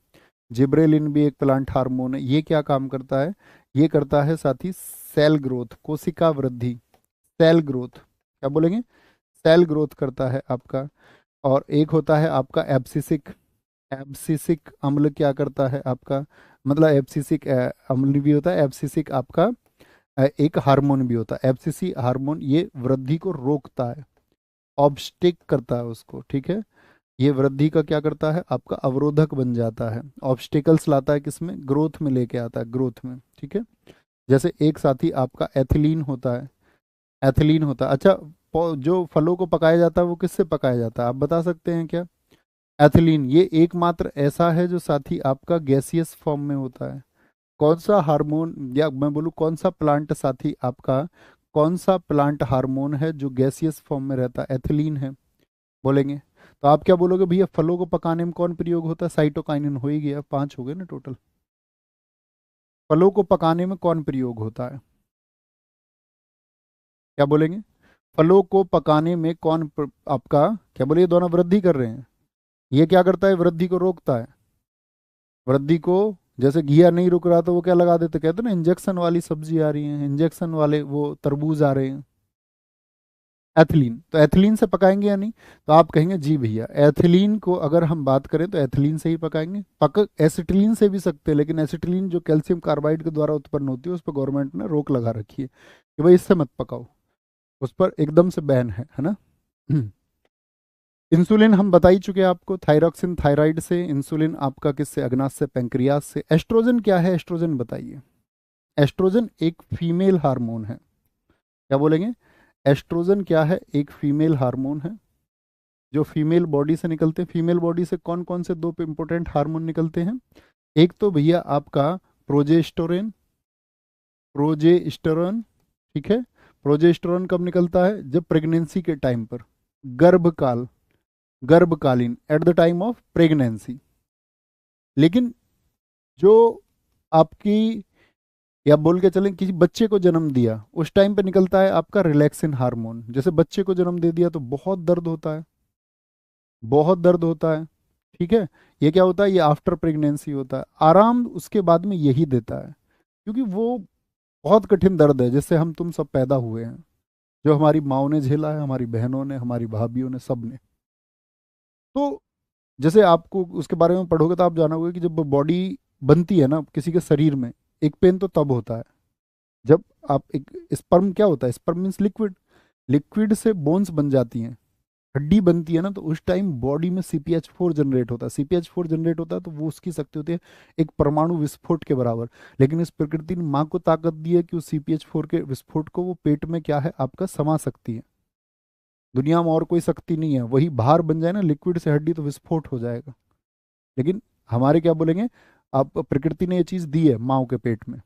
जिब्रेलिन भी एक प्लांट हार्मोन है। ये क्या काम करता है? ये करता है साथी सेल ग्रोथ, कोशिका वृद्धि, सेल ग्रोथ, क्या बोलेंगे, सेल ग्रोथ करता है आपका। और एक होता है आपका एब्सिसिक, एब्सिसिक अम्ल क्या करता है आपका, मतलब एब्सिसिक अम्ल भी होता है, एब्सिसिक आपका एक हार्मोन भी होता है। एब्सिसी हार्मोन ये वृद्धि को रोकता है, ऑब्स्टिक करता है उसको, ठीक है। ये वृद्धि का क्या करता है, आपका अवरोधक बन जाता है, ऑब्स्टिकल्स लाता है किसमें, ग्रोथ में लेके आता है, ग्रोथ में, ठीक है। जैसे एक साथी आपका एथिलीन होता है, एथिलीन होता है। अच्छा, जो फलों को पकाया जाता है वो किससे पकाया जाता है, आप बता सकते हैं क्या? एथिलीन ये एकमात्र ऐसा है जो साथी आपका गैसियस फॉर्म में होता है। कौन सा हार्मोन, या मैं बोलूँ कौन सा प्लांट साथी आपका, कौन सा प्लांट हार्मोन है जो गैसियस फॉर्म में रहता है, एथिलीन है, बोलेंगे। तो आप क्या बोलोगे भैया, फलों को पकाने में कौन प्रयोग होता है, साइटोकाइनिन, हो ही गया, 5 हो गए ना टोटल। फलों को पकाने में कौन प्रयोग होता है, क्या बोलेंगे? फलों को पकाने में कौन आपका, क्या बोले, ये दोनों वृद्धि कर रहे हैं। ये क्या करता है, वृद्धि को रोकता है, वृद्धि को। जैसे घिया नहीं रुक रहा तो वो क्या लगा देते, कहते ना इंजेक्शन वाली सब्जी आ रही है, इंजेक्शन वाले वो तरबूज आ रहे हैं, एथिलीन। तो एथिलीन से पकाएंगे या नहीं? तो आप कहेंगे जी भैया, एथिलीन को अगर हम बात करें तो एथिलीन से ही पकाएंगे। पक एसिटिलीन से भी सकते हैं, लेकिन एसिटिलीन जो कैल्शियम कार्बाइड के द्वारा उत्पन्न होती है उस पर गवर्नमेंट ने रोक लगा रखी है कि भाई इससे मत पकाओ, उस पर एकदम से बैन है ना। इंसुलिन हम बता ही चुके हैं आपको, थायरॉक्सिन थायराइड से, इंसुलिन आपका किससे, अग्नाशय से, पेंक्रियास से। एस्ट्रोजन क्या है, एस्ट्रोजन बताइए। एस्ट्रोजन एक फीमेल हार्मोन है, क्या बोलेंगे? एस्ट्रोजन क्या है, एक फीमेल हार्मोन है जो फीमेल बॉडी से निकलते हैं। फीमेल बॉडी से कौन कौन से दो इंपॉर्टेंट हार्मोन निकलते हैं? एक तो भैया आपका प्रोजेस्टेरोन, प्रोजेस्टेरोन, ठीक है। प्रोजेस्टेरोन कब निकलता है, जब प्रेगनेंसी के टाइम पर, गर्भकाल, गर्भकालीन, at the time of pregnancy. लेकिन जो आपकी, या बोल के चलें किसी बच्चे को जन्म दिया उस टाइम पे निकलता है आपका रिलैक्सिन हार्मोन। जैसे बच्चे को जन्म दे दिया तो बहुत दर्द होता है, बहुत दर्द होता है, ठीक है। ये क्या होता है, ये आफ्टर प्रेगनेंसी होता है। आराम उसके बाद में यही देता है, क्योंकि वो बहुत कठिन दर्द है जिससे हम तुम सब पैदा हुए हैं, जो हमारी माओ ने झेला है, हमारी बहनों ने, हमारी भाभीियों ने, सब ने। तो जैसे आपको उसके बारे में पढ़ोगे तो आप जानोगे कि जब बॉडी बनती है ना किसी के शरीर में, एक पेन तो तब होता है जब आप एक, स्पर्म क्या होता है, स्पर्म मीन्स लिक्विड, लिक्विड से बोन्स बन जाती हैं, हड्डी बनती है ना, तो उस टाइम बॉडी में CpH4 जनरेट होता है। CpH4 जनरेट होता है तो वो उसकी शक्ति होती है एक परमाणु विस्फोट के बराबर। लेकिन इस प्रकृति ने माँ को ताकत दी है कि उस CpH4 के विस्फोट को वो पेट में क्या है आपका समा सकती है। दुनिया में और कोई शक्ति नहीं है, वही बाहर बन जाए ना लिक्विड से हड्डी तो विस्फोट हो जाएगा। लेकिन हमारे क्या बोलेंगे, आप प्रकृति ने ये चीज़ दी है माँ के पेट में,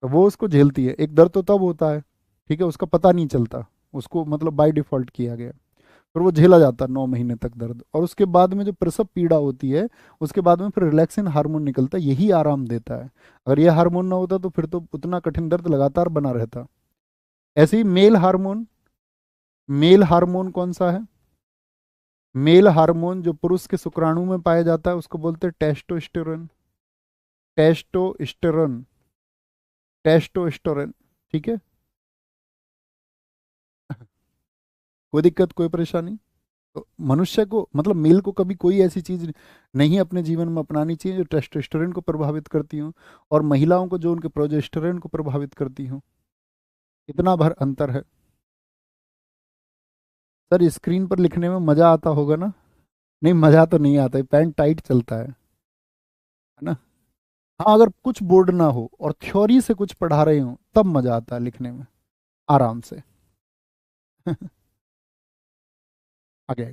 तो वो उसको झेलती है। एक दर्द तो तब होता है, ठीक है, उसका पता नहीं चलता, उसको मतलब बाय डिफॉल्ट किया गया, फिर वो झेला जाता है 9 महीने तक दर्द। और उसके बाद में जो प्रसव पीड़ा होती है उसके बाद में फिर रिलैक्सिन हार्मोन निकलता है, यही आराम देता है। अगर ये हार्मोन ना होता तो फिर तो उतना कठिन दर्द लगातार बना रहता। ऐसे ही मेल हार्मोन, मेल हार्मोन कौन सा है, मेल हार्मोन जो पुरुष के शुक्राणु में पाया जाता है उसको बोलते हैं टेस्टोस्टेरोन, टेस्टोस्टेरोन, टेस्टोस्टेरोन, ठीक है। कोई दिक्कत, कोई परेशानी? तो मनुष्य को मतलब मेल को कभी कोई ऐसी चीज नहीं अपने जीवन में अपनानी चाहिए जो टेस्टोस्टेरोन को प्रभावित करती हो, और महिलाओं को जो उनके प्रोजेस्टेरोन को प्रभावित करती हो। इतना भर अंतर है। सर स्क्रीन पर लिखने में मजा आता होगा ना? नहीं मजा तो नहीं आता है, पेन टाइट चलता है ना। हाँ अगर कुछ बोर्ड ना हो और थ्योरी से कुछ पढ़ा रहे हो तब मजा आता है लिखने में, आराम से। आगे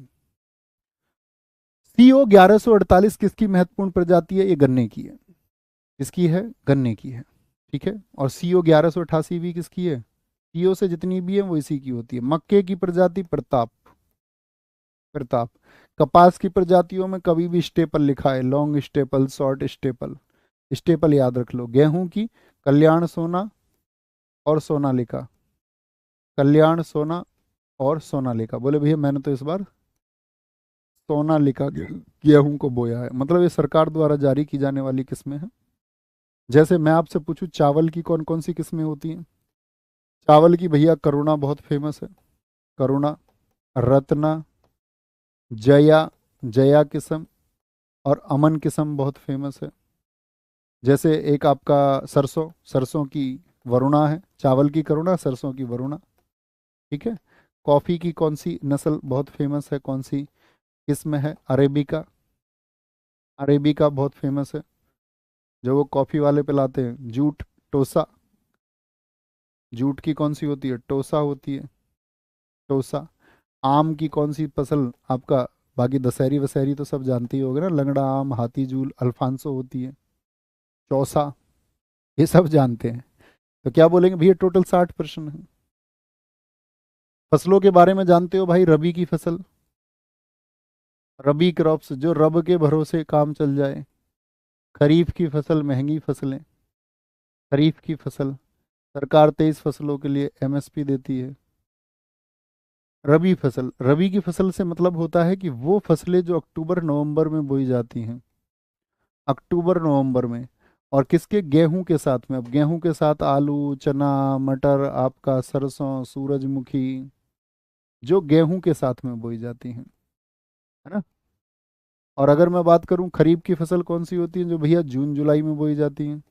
CO 1148 किसकी महत्वपूर्ण प्रजाति है, ये गन्ने की है। किसकी है, गन्ने की है, ठीक है। और CO 1188 भी किसकी है, सीओ से जितनी भी है वो इसी की होती है। मक्के की प्रजाति प्रताप, प्रताप। कपास की प्रजातियों में कभी भी स्टेपल लिखा है, long staple, short staple, staple याद रख लो। गेहूं की कल्याण सोना और सोनालिका, कल्याण सोना और सोनालिका। बोले भैया मैंने तो इस बार सोनालिका गेहूं को बोया है, मतलब ये सरकार द्वारा जारी की जाने वाली किस्में हैं। जैसे मैं आपसे पूछूं चावल की कौन कौन सी किस्में होती हैं? चावल की भैया करुणा बहुत फेमस है, करुणा, रत्ना, जया, जया किस्म, और अमन किस्म बहुत फेमस है। जैसे एक आपका सरसों, सरसों की वरुणा है, चावल की करुणा, सरसों की वरुणा। ठीक है। कॉफ़ी की कौन सी नस्ल बहुत फेमस है, कौन सी किस्म है? अरेबिका, अरेबिका बहुत फेमस है, जो वो कॉफ़ी वाले पिलाते हैं। जूट, टोसा, जूट की कौन सी होती है? टोसा होती है, टोसा। आम की कौन सी फसल आपका, बाकी दशहरी वसहरी तो सब जानते ही होगे ना, लंगड़ा आम, हाथी जूल, अल्फांसो होती है, चौसा, ये सब जानते हैं। तो क्या बोलेंगे भैया? टोटल 60 प्रश्न है। फसलों के बारे में जानते हो भाई? रबी की फसल, रबी क्रॉप्स, जो रब के भरोसे काम चल जाए। खरीफ की फसल, महंगी फसलें। खरीफ की फसल, सरकार 23 फसलों के लिए एमएसपी देती है। रबी फसल, रबी की फसल से मतलब होता है कि वो फसलें जो अक्टूबर नवंबर में बोई जाती हैं, अक्टूबर नवंबर में। और किसके? गेहूं के साथ में। अब गेहूं के साथ आलू, चना, मटर, आपका सरसों, सूरजमुखी, जो गेहूं के साथ में बोई जाती हैं, है ना। और अगर मैं बात करूं खरीफ की फसल कौन सी होती है, जो भैया जून जुलाई में बोई जाती हैं,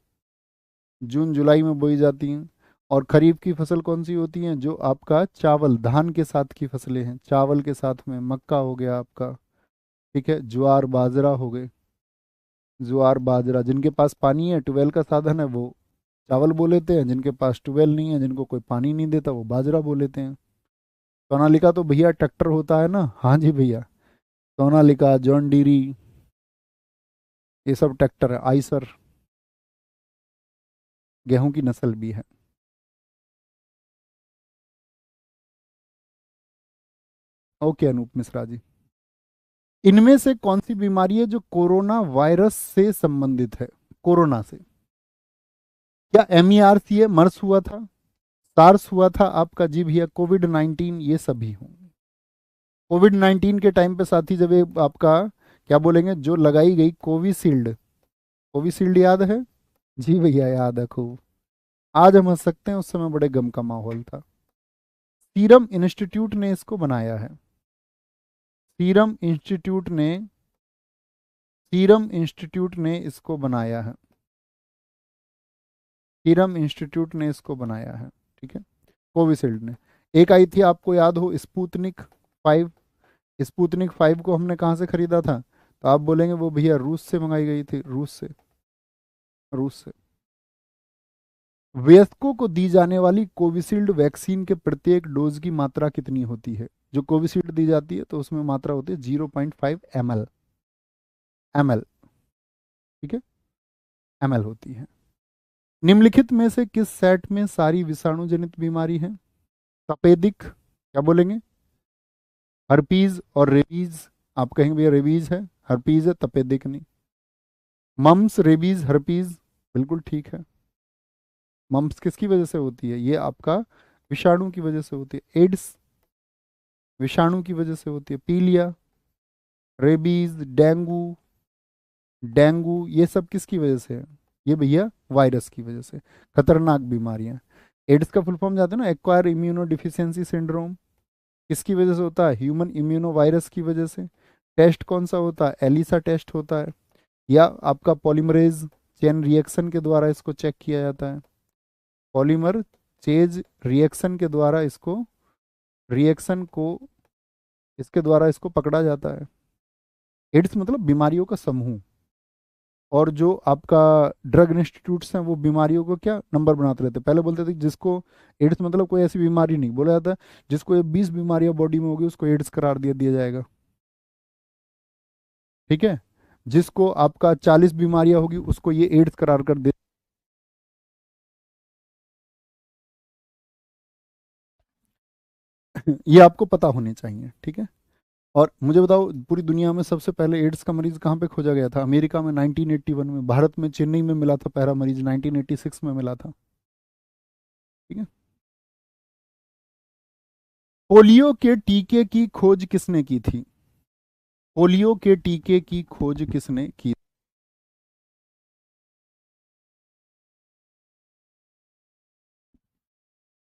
जून जुलाई में बोई जाती हैं। और खरीफ की फसल कौन सी होती हैं? जो आपका चावल, धान के साथ की फसलें हैं, चावल के साथ में मक्का हो गया आपका, ठीक है, ज्वार बाजरा हो गए, ज्वार बाजरा। जिनके पास पानी है, ट्यूबवेल का साधन है, वो चावल बो लेते हैं, जिनके पास ट्यूबवेल नहीं है, जिनको कोई पानी नहीं देता, वो बाजरा बो लेते हैं। सोनालिका तो भैया ट्रैक्टर होता है ना, हाँ जी भैया। सोनालिका, जॉन डीरी, ये सब ट्रैक्टर है। आइसर गेहूं की नस्ल भी है। ओके अनूप मिश्रा जी, इनमें से कौन सी बीमारी है जो कोरोना वायरस से संबंधित है? कोरोना से, क्या एमईआर सी है, मर्स हुआ था, सार्स हुआ था आपका, जी भैया, कोविड 19, ये सभी होंगे। कोविड 19 के टाइम पे साथी, जब ये आपका क्या बोलेंगे, जो लगाई गई कोविशील्ड, कोविशील्ड याद है? जी भैया याद है खूब। आज हम हंस सकते हैं, उस समय बड़े गम का माहौल था। सीरम इंस्टीट्यूट ने इसको बनाया है, सीरम इंस्टीट्यूट ने, सीरम इंस्टीट्यूट ने इसको बनाया है, सीरम इंस्टीट्यूट ने इसको बनाया है। ठीक है, कोविशील्ड ने। एक आई थी, आपको याद हो, स्पुतनिक 5। स्पुतनिक 5 को हमने कहाँ से खरीदा था? तो आप बोलेंगे वो भैया रूस से मंगाई गई थी, रूस से, रूस से। वयस्कों को दी जाने वाली कोविशील्ड वैक्सीन के प्रत्येक डोज की मात्रा कितनी होती है? जो कोविशील्ड दी जाती है तो उसमें मात्रा होती है 0.5 ml, ml, ठीक है, ml होती है। निम्नलिखित में से किस सेट में सारी विषाणु जनित बीमारी है? तपेदिक, क्या बोलेंगे? हर्पीज और रेबीज। आप कहेंगे भैया रेबीज है, हर्पीज है, तपेदिक नहीं। मम्स, रेबीज, हर्पीज, बिल्कुल ठीक है। मम्स किसकी वजह से होती है? ये आपका विषाणु की वजह से होती है। एड्स विषाणु की वजह से होती है। पीलिया, रेबीज, डेंगू, डेंगू, ये सब किसकी वजह से है? ये भैया वायरस की वजह से, खतरनाक बीमारियां। एड्स का फुल फॉर्म जाते हैं ना, एक्वायर इम्यूनो डिफिशियंसी सिंड्रोम, किसकी वजह से होता है? ह्यूमन इम्यूनो वायरस की वजह से। टेस्ट कौन सा होता है? एलिसा टेस्ट होता है, या आपका पॉलीमरेज चेन रिएक्शन के द्वारा इसको चेक किया जाता है। पॉलीमर चेज रिएक्शन के द्वारा इसको, रिएक्शन को, इसके द्वारा इसको पकड़ा जाता है। एड्स मतलब बीमारियों का समूह। और जो आपका ड्रग इंस्टीट्यूट्स हैं, वो बीमारियों को क्या नंबर बनाते रहते हैं। पहले बोलते थे कि जिसको एड्स मतलब कोई ऐसी बीमारी नहीं, बोला जाता है जिसको ये 20 बीमारियां बॉडी में होगी उसको एड्स करार दिया दिया जाएगा। ठीक है, जिसको आपका 40 बीमारियां होगी उसको ये एड्स करार कर दे। ये आपको पता होने चाहिए, ठीक है। और मुझे बताओ, पूरी दुनिया में सबसे पहले एड्स का मरीज कहाँ पे खोजा गया था? अमेरिका में 1981 में। भारत में चेन्नई में मिला था पहला मरीज, 1986 में मिला था। ठीक है। पोलियो के टीके की खोज किसने की थी? पोलियो के टीके की खोज किसने की?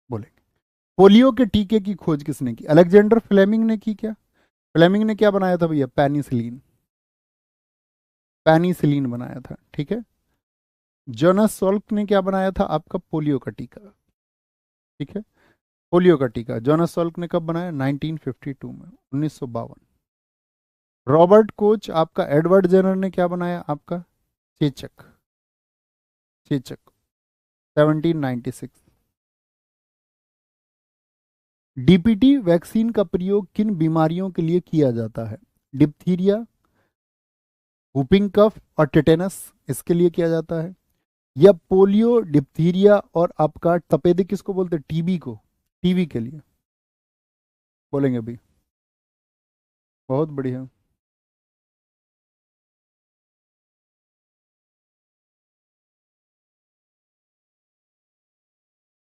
बोले, पोलियो के टीके की खोज किसने की? अलेक्जेंडर फ्लेमिंग ने की क्या? फ्लेमिंग ने क्या बनाया था भैया? पेनिसिलिन। पेनिसिलिन बनाया था, ठीक है। जोनास सॉल्क ने क्या बनाया था? आपका पोलियो का टीका, ठीक है। पोलियो का टीका जोनास सॉल्क ने कब बनाया? 1952 में, 1952। रॉबर्ट कोच आपका, एडवर्ड जेनर ने क्या बनाया? आपका चेचक, चेचक 1796। डीपीटी वैक्सीन का प्रयोग किन बीमारियों के लिए किया जाता है? डिप्थीरिया, वुपिंग कफ और टेटेनस, इसके लिए किया जाता है। या पोलियो, डिप्थीरिया और आपका तपेदिक, किसको बोलते हैं? टीबी को, टीबी के लिए बोलेंगे अभी। बहुत बढ़िया।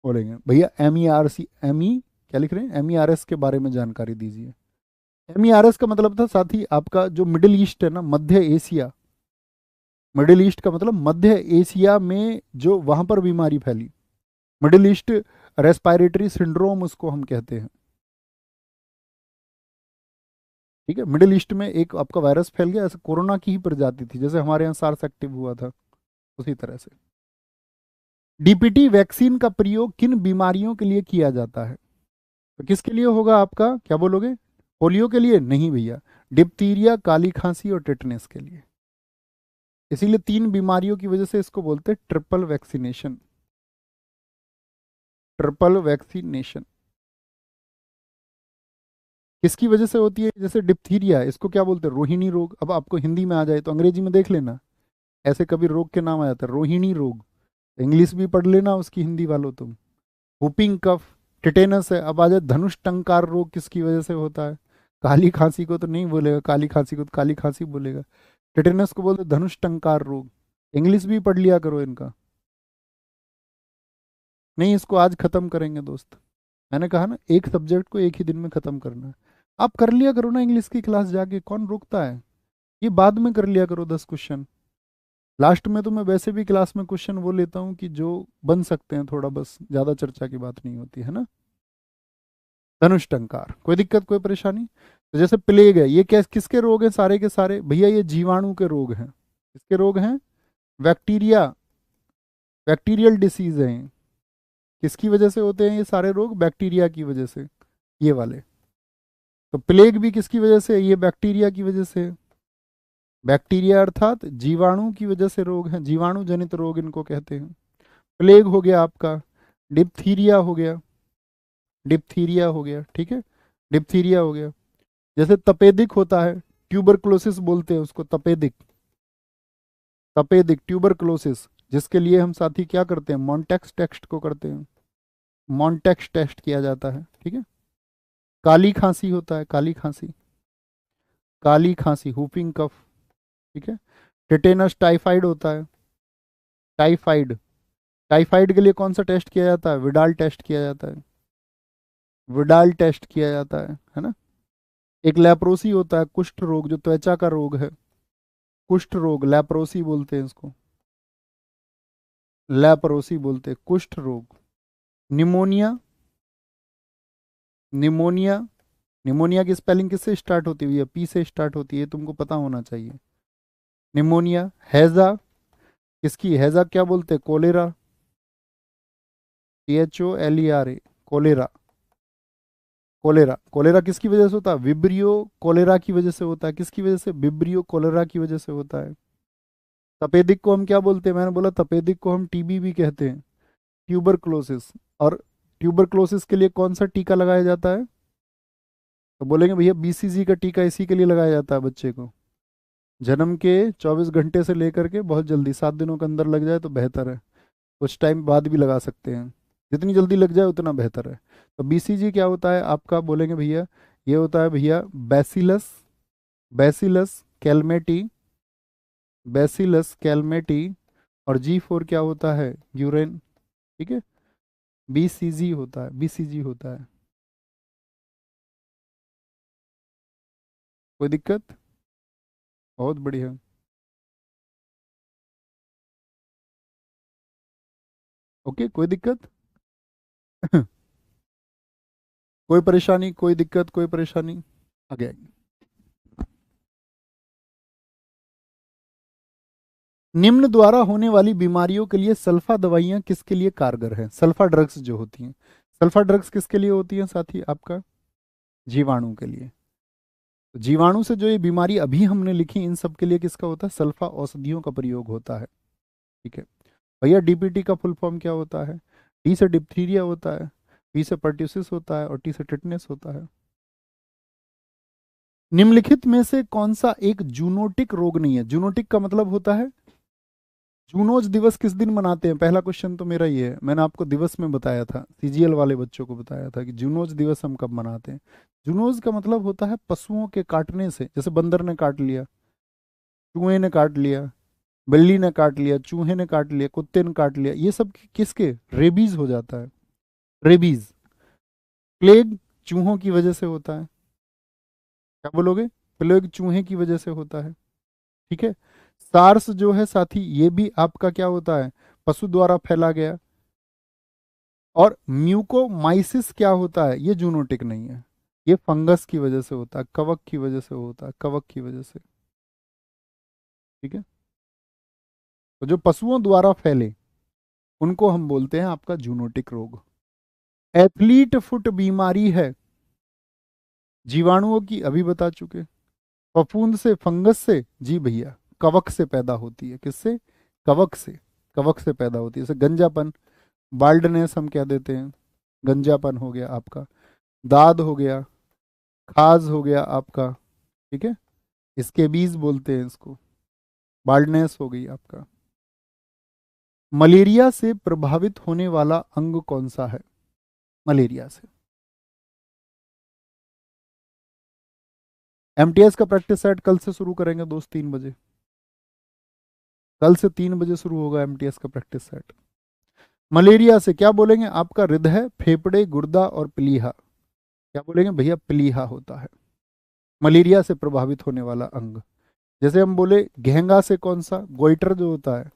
बोलेंगे भैया MERC, एमई क्या लिख रहे हैं? MERS के बारे में जानकारी दीजिए। MERS का मतलब था साथी आपका जो मिडिल ईस्ट है ना, मध्य एशिया। मिडिल ईस्ट का मतलब मध्य एशिया में जो वहां पर बीमारी फैली, मिडिल ईस्ट रेस्पायरेटरी सिंड्रोम उसको हम कहते हैं, ठीक है। मिडिल ईस्ट में एक आपका वायरस फैल गया, ऐसे कोरोना की ही प्रजाति थी, जैसे हमारे यहाँ सार्स एक्टिव हुआ था, उसी तरह से। डीपीटी वैक्सीन का प्रयोग किन बीमारियों के लिए किया जाता है? तो किसके लिए होगा आपका, क्या बोलोगे? पोलियो के लिए नहीं भैया, डिप्थीरिया, काली खांसी और टेटनेस के लिए। इसीलिए तीन बीमारियों की वजह से इसको बोलते हैं ट्रिपल वैक्सीनेशन, ट्रिपल वैक्सीनेशन। किसकी वजह से होती है? जैसे डिप्थीरिया, इसको क्या बोलते हैं? रोहिणी रोग। अब आपको हिंदी में आ जाए तो अंग्रेजी में देख लेना, ऐसे कभी रोग के नाम आ जाता है, रोहिणी रोग। इंग्लिश भी पढ़ लेना उसकी, हिंदी वालों तुम। हुपिंग कफ, टिटेनस है। अब आ जाए धनुष टंकार रोग, किसकी वजह से होता है? काली खांसी को तो नहीं बोलेगा, काली खांसी को तो काली खांसी बोलेगा। टिटेनस को बोलते धनुष टंकार रोग। इंग्लिश भी पढ़ लिया करो इनका। नहीं, इसको आज खत्म करेंगे दोस्त। मैंने कहा ना, एक सब्जेक्ट को एक ही दिन में खत्म करना है। आप कर लिया करो ना इंग्लिश की क्लास जाके, कौन रोकता है? ये बाद में कर लिया करो 10 क्वेश्चन। लास्ट में तो मैं वैसे भी क्लास में क्वेश्चन वो लेता हूँ कि जो बन सकते हैं थोड़ा, बस ज्यादा चर्चा की बात नहीं होती है ना। धनुष टंकार, कोई दिक्कत, कोई परेशानी? तो जैसे प्लेग है, ये क्या किसके रोग हैं? सारे के सारे भैया ये जीवाणु के रोग हैं। किसके रोग हैं? बैक्टीरिया, बैक्टीरियल डिसीज हैं। किसकी वजह से होते हैं ये सारे रोग? बैक्टीरिया की वजह से, ये वाले। तो प्लेग भी किसकी वजह से? ये बैक्टीरिया की वजह से। बैक्टीरिया अर्थात जीवाणु की वजह से रोग हैं, जीवाणु जनित रोग इनको कहते हैं। प्लेग हो गया आपका, डिप्थीरिया हो गया, डिप्थीरिया हो गया, ठीक है। डिप्थीरिया हो गया। जैसे तपेदिक होता है, ट्यूबरक्लोसिस बोलते हैं उसको, तपेदिक, तपेदिक ट्यूबरक्लोसिस, जिसके लिए हम साथी क्या करते हैं? मॉन्टेक्स टेस्ट को करते हैं, मॉन्टेक्स टेस्ट किया जाता है, ठीक है। काली खांसी होता है, काली खांसी, काली खांसी, हुपिंग कफ, ठीक है। टिटेनस, टाइफाइड होता है, टाइफाइड। टाइफाइड के लिए कौन सा टेस्ट किया जाता है? विडाल टेस्ट किया जाता है, विडाल टेस्ट किया जाता है ना। एक लेप्रोसी होता है, कुष्ठ रोग, जो त्वचा का रोग है, कुष्ठ रोग, लेप्रोसी बोलते हैं इसको, लेप्रोसी बोलते हैं, कुष्ठ रोग। निमोनिया, निमोनिया, निमोनिया की स्पेलिंग किससे स्टार्ट होती है? पी से स्टार्ट होती है, तुमको पता होना चाहिए। निमोनिया। हैजा, किसकी? हैजा क्या बोलते हैं? Cholera, CHOLERA, cholera, cholera. Cholera किसकी वजह से होता है? विब्रियो कोलेरा की वजह से होता है। किसकी वजह से? विब्रियो कोलेरा की वजह से होता है। तपेदिक को हम क्या बोलते हैं? मैंने बोला तपेदिक को हम टीबी भी कहते हैं, ट्यूबरक्लोसिस। और ट्यूबरक्लोसिस के लिए कौन सा टीका लगाया जाता है? तो बोलेंगे भैया BCG का टीका इसी के लिए लगाया जाता है बच्चे को। जन्म के 24 घंटे से लेकर के बहुत जल्दी 7 दिनों के अंदर लग जाए तो बेहतर है, कुछ टाइम बाद भी लगा सकते हैं, जितनी जल्दी लग जाए उतना बेहतर है। तो BCG क्या होता है आपका? बोलेंगे भैया ये होता है भैया बैसिलस, बैसिलस कैलमेटी, बैसिलस कैलमेटी। और G4 क्या होता है? यूरेन, ठीक है। BCG होता है, BCG होता है। कोई दिक्कत? बहुत बढ़िया। ओके, कोई दिक्कत? कोई परेशानी, कोई दिक्कत, कोई परेशानी? आगे आइए। निम्न द्वारा होने वाली बीमारियों के लिए सल्फा दवाइयां किसके लिए कारगर हैं? सल्फा ड्रग्स जो होती हैं, सल्फा ड्रग्स किसके लिए होती हैं साथी आपका? जीवाणु के लिए। तो जीवाणु से जो ये बीमारी अभी हमने लिखी, इन सब के लिए किसका होता है? सल्फा औषधियों का प्रयोग होता है। ठीक है भैया। डीपीटी का फुल फॉर्म क्या होता है? डी से डिप्थीरिया होता है, पी से पर्ट्यूसिस होता है और टी से टिटनेस होता है। निम्नलिखित में से कौन सा एक जूनोटिक रोग नहीं है? जूनोटिक का मतलब होता है, जूनोज दिवस किस दिन मनाते हैं? पहला क्वेश्चन तो मेरा ये है, मैंने आपको दिवस में बताया था, सीजीएल वाले बच्चों को बताया था कि जूनोज दिवस हम कब मनाते हैं। जूनोज का मतलब होता है पशुओं के काटने से, जैसे बंदर ने काट लिया, चूहे ने काट लिया, बिल्ली ने काट लिया, चूहे ने काट लिया, कुत्ते ने काट लिया, ये सब किसके? रेबीज हो जाता है। रेबीज। प्लेग चूहों की वजह से होता है। क्या बोलोगे? प्लेग चूहे की वजह से होता है। ठीक है। सार्स जो है साथी, ये भी आपका क्या होता है? पशु द्वारा फैला गया। और म्यूकोमाइसिस क्या होता है? ये जूनोटिक नहीं है, ये फंगस की वजह से होता है, कवक की वजह से होता है, कवक की वजह से। ठीक है। तो जो पशुओं द्वारा फैले, उनको हम बोलते हैं आपका जूनोटिक रोग। एथलीट फुट बीमारी है, जीवाणुओं की अभी बता चुके। फफूंद से, फंगस से? जी भैया, कवक से पैदा होती है। किससे? कवक से। कवक से पैदा होती है। जैसे गंजापन, बाल्डनेस हम कह देते हैं, गंजापन हो गया आपका। दाद हो गया, खाज हो गया आपका। ठीक है। इसके बीज बोलते हैं इसको। बाल्डनेस हो गई आपका। मलेरिया से प्रभावित होने वाला अंग कौन सा है? मलेरिया से। एमटीएस का प्रैक्टिस सेट कल से शुरू करेंगे दोस्त, 3 बजे। कल से 3 बजे शुरू होगा एमटीएस का प्रैक्टिस सेट। मलेरिया से क्या बोलेंगे? आपका हृदय, फेफड़े, गुर्दा और प्लीहा। क्या बोलेंगे भैया? प्लीहा होता है मलेरिया से प्रभावित होने वाला अंग। जैसे हम बोले घेंगा से कौन सा? गोइटर जो होता है,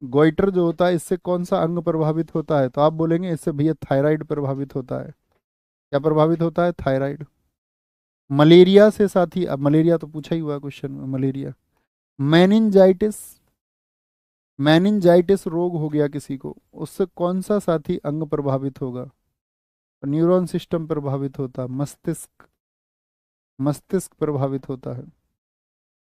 गोइटर जो होता है, इससे कौन सा अंग प्रभावित होता है? तो आप बोलेंगे इससे भैया थायराइड प्रभावित होता है। क्या प्रभावित होता है? थायराइड। मलेरिया से साथी, अब मलेरिया तो पूछा ही हुआ क्वेश्चन में, मलेरिया। मेनिंजाइटिस, मेनिंजाइटिस रोग हो गया किसी को, उससे कौन सा साथी अंग प्रभावित होगा? न्यूरॉन सिस्टम प्रभावित होता है, मस्तिष्क, मस्तिष्क प्रभावित होता है।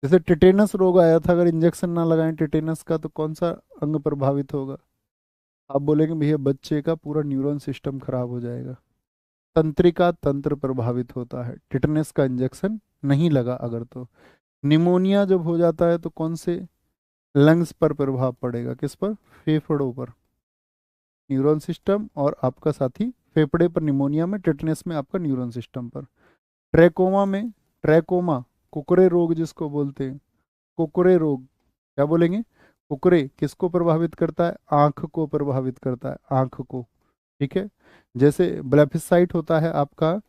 जैसे टिटेनस रोग आया था, अगर इंजेक्शन ना लगाएं टिटेनस का तो कौन सा अंग प्रभावित होगा? आप बोलेंगे भैया बच्चे का पूरा न्यूरॉन सिस्टम खराब हो जाएगा। तंत्रिका तंत्र प्रभावित होता है, टिटेनस का इंजेक्शन नहीं लगा अगर तो। निमोनिया जब हो जाता है तो कौन से लंग्स पर प्रभाव पड़ेगा? किस पर? फेफड़ों पर। न्यूरॉन सिस्टम और आपका साथी फेफड़े पर निमोनिया में, टिटनेस में आपका न्यूरॉन सिस्टम पर। ट्रैकोमा में, ट्रैकोमा कुकरे रोग जिसको बोलते हैं, कुकरे रोग। क्या बोलेंगे? कुकरे किसको प्रभावित करता है? आंख को प्रभावित करता है, आंख को। ठीक है। जैसे ब्लेफिसाइट होता है आपका,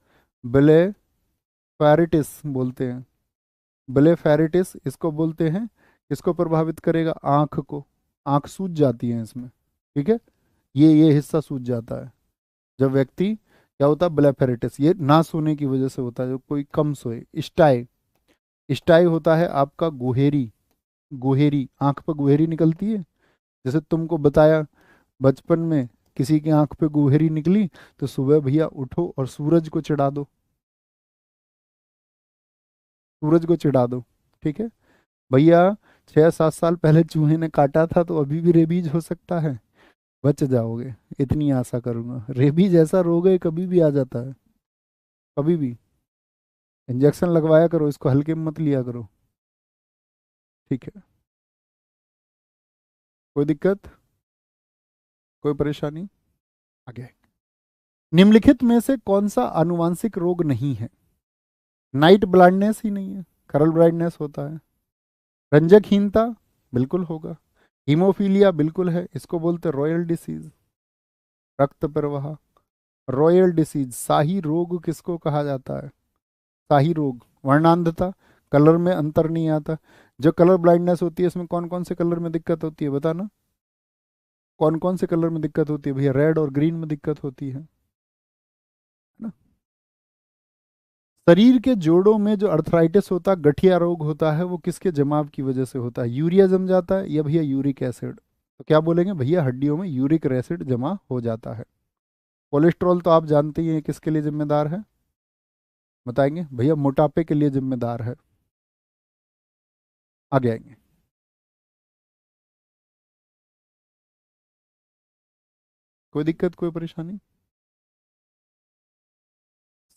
ब्लेफेरिटिस बोलते हैं, ब्लेफेरिटिस इसको बोलते हैं। इसको प्रभावित करेगा? आंख को। आंख सूज जाती है इसमें। ठीक है। ये हिस्सा सूज जाता है जब व्यक्ति, क्या होता है? ब्लेफेरिटिस। ये ना सोने की वजह से होता है, जो कोई कम सोए। स्टाई, स्टाई होता है आपका गुहेरी, गुहेरी, आंख पर गुहेरी निकलती है। जैसे तुमको बताया बचपन में, किसी की आंख पे गुहेरी निकली तो सुबह भैया उठो और सूरज को चिढ़ा दो, सूरज को चिढ़ा दो। ठीक है भैया। 6-7 साल पहले चूहे ने काटा था तो अभी भी रेबीज हो सकता है, बच जाओगे, इतनी आशा करूंगा। रेबीज ऐसा रोग है, कभी भी आ जाता है, कभी भी। इंजेक्शन लगवाया करो, इसको हल्के में मत लिया करो। ठीक है। कोई दिक्कत, कोई परेशानी? आगे। निम्नलिखित में से कौन सा आनुवांशिक रोग नहीं है? नाइट ब्लाइंडनेस ही नहीं है, करल ब्लाइंडनेस होता है। रंजकहीनता बिल्कुल होगा। हीमोफीलिया बिल्कुल है, इसको बोलते रॉयल डिसीज, रक्त प्रवाह। Royal disease. शाही रोग किसको कहा जाता है? शाही रोग। वर्णांधता, कलर में अंतर नहीं आता। जो कलर ब्लाइंडनेस होती है इसमें कौन कौन से कलर में दिक्कत होती है बताना, कौन कौन से कलर में दिक्कत होती है भैया? रेड और ग्रीन में दिक्कत होती है ना। शरीर के जोड़ों में जो अर्थराइटिस होता है, गठिया रोग होता है, वो किसके जमाव की वजह से होता है? यूरिया जम जाता है या भैया यूरिक एसिड? तो क्या बोलेंगे भैया? हड्डियों में यूरिक एसिड जमा हो जाता है। कोलेस्ट्रॉल तो आप जानते ही हैं किसके लिए जिम्मेदार है, बताएंगे भैया? मोटापे के लिए जिम्मेदार है। आगे आएंगे। कोई दिक्कत, कोई परेशानी?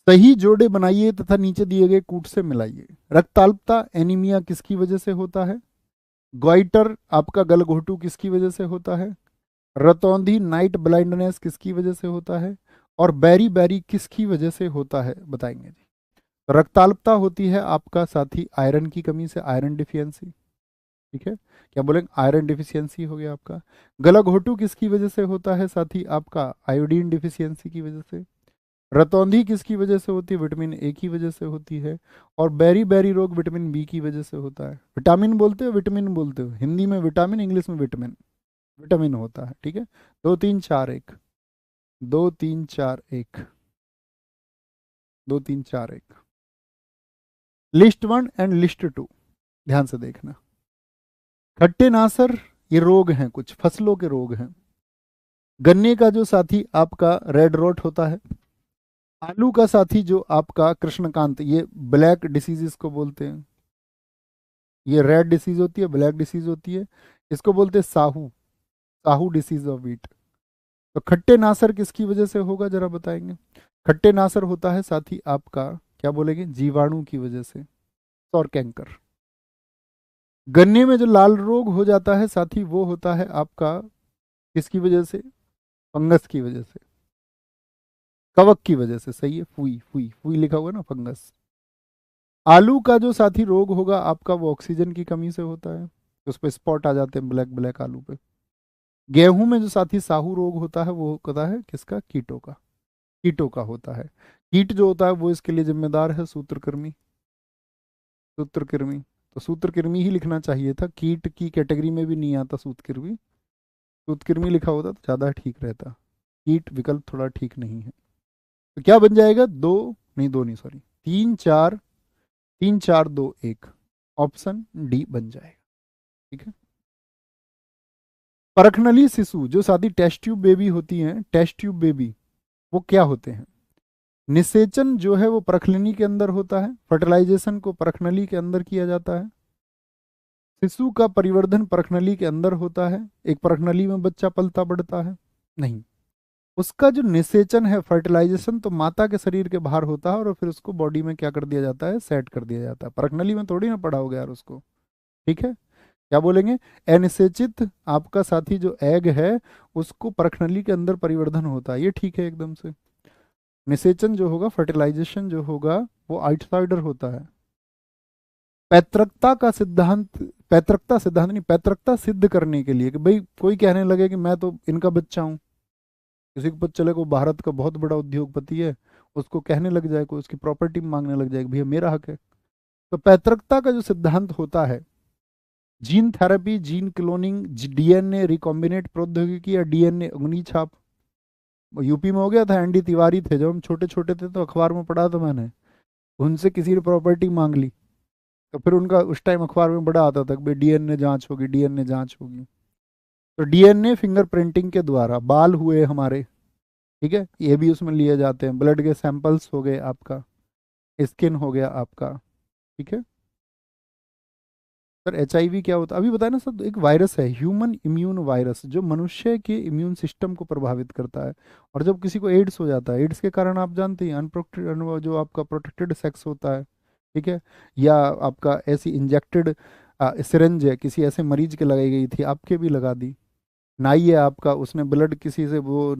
सही जोड़े बनाइए तथा नीचे दिए गए कूट से मिलाइए। रक्ताल्पता एनीमिया किसकी वजह से होता है? ग्वाइटर आपका गलघोटू किसकी वजह से होता है? रतौंधी नाइट ब्लाइंडनेस किसकी वजह से होता है? और बैरी बैरी किसकी वजह से होता है, बताएंगे जी। रक्ताल्पता होती है आपका साथी आयरन की कमी से, आयरन डिफिशियंसी। ठीक है, क्या बोलेंगे? आयरन डिफिशियंसी हो गया आपका। गलघोटू किसकी वजह से होता है साथी? आपका आयोडीन डिफिशियंसी की वजह से। रतौंधी किसकी वजह से होती है? विटामिन ए की वजह से होती है। और बैरी बैरी रोग विटामिन बी की वजह से होता है। विटामिन बोलते हो विटामिन बोलते हो? हिंदी में विटामिन, इंग्लिश में विटामिन। विटामिन होता है, ठीक है। 2 3 4 1, 2 3 4 1, 2 3 4 1। लिस्ट 1 एंड लिस्ट 2 ध्यान से देखना। खट्टे नासर ये रोग हैं, कुछ फसलों के रोग हैं। गन्ने का जो साथी आपका रेड रोट होता है। आलू का साथी जो आपका कृष्णकांत, ये ब्लैक डिसीजेस को बोलते हैं। ये रेड डिसीज होती है, ब्लैक डिसीज होती है। इसको बोलते हैं Sahu, Sahu disease of wheat. तो खट्टे नासर किसकी वजह से होगा जरा बताएंगे? खट्टे नासर होता है साथी आपका, क्या बोलेंगे? जीवाणु की वजह से, और कैंकर। गन्ने में जो लाल रोग हो जाता है साथी, वो होता है आपका किसकी वजह से? फंगस की वजह से, कवक की वजह से। सही है, फुई फुई फुई लिखा हुआ है ना, फंगस। आलू का जो साथी रोग होगा आपका, वो ऑक्सीजन की कमी से होता है, उस पर स्पॉट आ जाते हैं ब्लैक ब्लैक आलू पे। गेहूं में जो साथी साहू रोग होता है, वो होता है किसका? कीटों का, कीटों का होता है। कीट जो होता है वो इसके लिए जिम्मेदार है सूत्रकृमि, सूत्रकृमि। तो सूत्रकृमि ही लिखना चाहिए था, कीट की कैटेगरी में भी नहीं आता सूत्रकृमि। सूत्रकृमि लिखा होता तो ज़्यादा ठीक रहता। कीट विकल्प थोड़ा ठीक नहीं है। तो क्या बन जाएगा? दो, नहीं दो नहीं, सॉरी, 3 4, 3 4 2 1, ऑप्शन डी बन जाएगा। ठीक है। परखनली शिशु जो शादी टेस्ट ट्यूब बेबी होती हैं, टेस्ट ट्यूब बेबी, वो क्या होते हैं? निषेचन जो है वो परखनली के अंदर होता है, फर्टिलाइजेशन को परखनली के अंदर किया जाता है। शिशु का परिवर्धन परखनली के अंदर होता है, एक परखनली में बच्चा पलता बढ़ता है। नहीं, उसका जो निषेचन है, फर्टिलाइजेशन, तो माता के शरीर के बाहर होता है और फिर उसको बॉडी में क्या कर दिया जाता है? सेट कर दिया जाता है। परखनली में थोड़ी ना पढ़ाओगे यार उसको। ठीक है, क्या बोलेंगे? अनिषेचित आपका साथी जो एग है, उसको परखनली के अंदर परिवर्धन होता है, ये ठीक है एकदम से। निषेचन जो होगा, फर्टिलाइजेशन जो होगा, वो आउटसाइडर होता है। पैतृकता का सिद्धांत, पैतृकता सिद्धांत नहीं, पैतृकता सिद्ध करने के लिए कि भाई कोई कहने लगे कि मैं तो इनका बच्चा हूँ, किसी को पता चले को भारत का बहुत बड़ा उद्योगपति है, उसको कहने लग जाए, कोई उसकी प्रॉपर्टी मांगने लग जाए भैया मेरा हक है। तो पैतृकता का जो सिद्धांत होता है, gene therapy, gene cloning, DNA recombinant प्रौद्योगिकी या डीएनए उंगली छाप। यूपी में हो गया था, एनडी तिवारी थे, जब हम छोटे छोटे थे तो अखबार में पढ़ा था मैंने, उनसे किसी ने प्रॉपर्टी मांग ली, तो फिर उनका उस टाइम अखबार में बड़ा आता था कि भाई डीएनए जांच होगी, डीएनए जांच होगी। तो डीएनए फिंगर प्रिंटिंग के द्वारा बाल हुए हमारे, ठीक है, ये भी उसमें लिए जाते हैं। ब्लड के सैंपल्स हो गए आपका, स्किन हो गया आपका। ठीक है सर, एचआईवी क्या होता है? अभी बताया ना सर, एक वायरस है, ह्यूमन इम्यून वायरस, जो मनुष्य के इम्यून सिस्टम को प्रभावित करता है। और जब किसी को एड्स हो जाता है, एड्स के कारण आप जानते हैं अनप्रोटेक्टेड, जो आपका प्रोटेक्टेड सेक्स होता है, ठीक है, या आपका ऐसी इंजेक्टेड सिरिंज है, किसी ऐसे मरीज के लगाई गई थी, आपके भी लगा दी। नाई है आपका, उसने ब्लड किसी से वो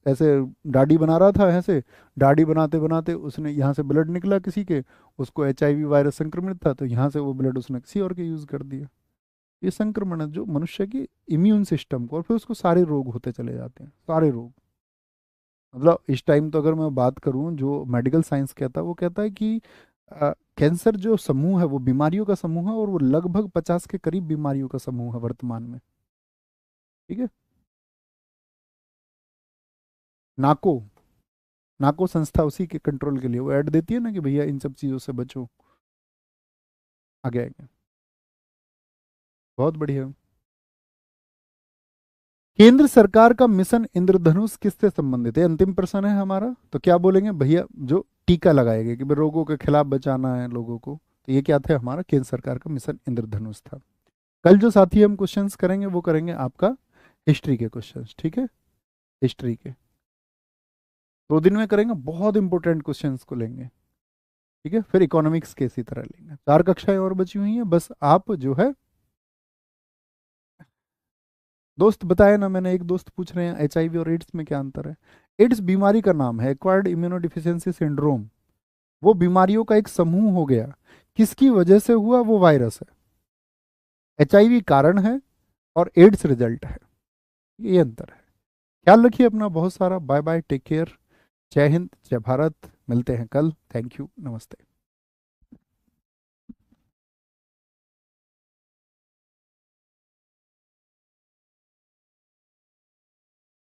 ऐसे दाढ़ी बना रहा था, ऐसे दाढ़ी बनाते बनाते उसने यहाँ से ब्लड निकला किसी के, उसको एचआईवी वायरस संक्रमित था, तो यहाँ से वो ब्लड उसने किसी और के यूज़ कर दिया। ये संक्रमण है जो मनुष्य की इम्यून सिस्टम को, और फिर उसको सारे रोग होते चले जाते हैं, सारे रोग। मतलब इस टाइम तो अगर मैं बात करूं, जो मेडिकल साइंस कहता है, वो कहता है कि कैंसर जो समूह है वो बीमारियों का समूह है, और वो लगभग 50 के करीब बीमारियों का समूह है वर्तमान में। ठीक है। नाको, नाको संस्था उसी के कंट्रोल के लिए वो ऐड देती है ना कि भैया इन सब चीजों से बचो। आगे आएंगे। बहुत बढ़िया। केंद्र सरकार का मिशन इंद्रधनुष किससे संबंधित है? अंतिम प्रश्न है हमारा, तो क्या बोलेंगे भैया? जो टीका लगाएंगे कि भाई रोगों के खिलाफ बचाना है लोगों को, तो ये क्या था हमारा? केंद्र सरकार का मिशन इंद्रधनुष था। कल जो साथी हम क्वेश्चंस करेंगे वो करेंगे आपका हिस्ट्री के क्वेश्चंस, ठीक है? हिस्ट्री के 2 दिन में करेंगे, बहुत इंपॉर्टेंट क्वेश्चंस को लेंगे। ठीक है, फिर इकोनॉमिक्स के इसी तरह लेंगे। 4 कक्षाएं और बची हुई हैं, बस आप जो है दोस्त बताए ना, मैंने एक दोस्त पूछ रहे हैं HIV और एड्स में क्या अंतर है। एड्स बीमारी का नाम है, एक्वायर्ड इम्यूनोडिफिशियेंसी सिंड्रोम। वो बीमारियों का एक समूह हो गया, किसकी वजह से हुआ? वो वायरस है। HIV कारण है और एड्स रिजल्ट है, ये अंतर है। ख्याल रखिए अपना बहुत सारा। Bye bye, take care. जय हिंद, जय भारत। मिलते हैं कल। थैंक यू, नमस्ते।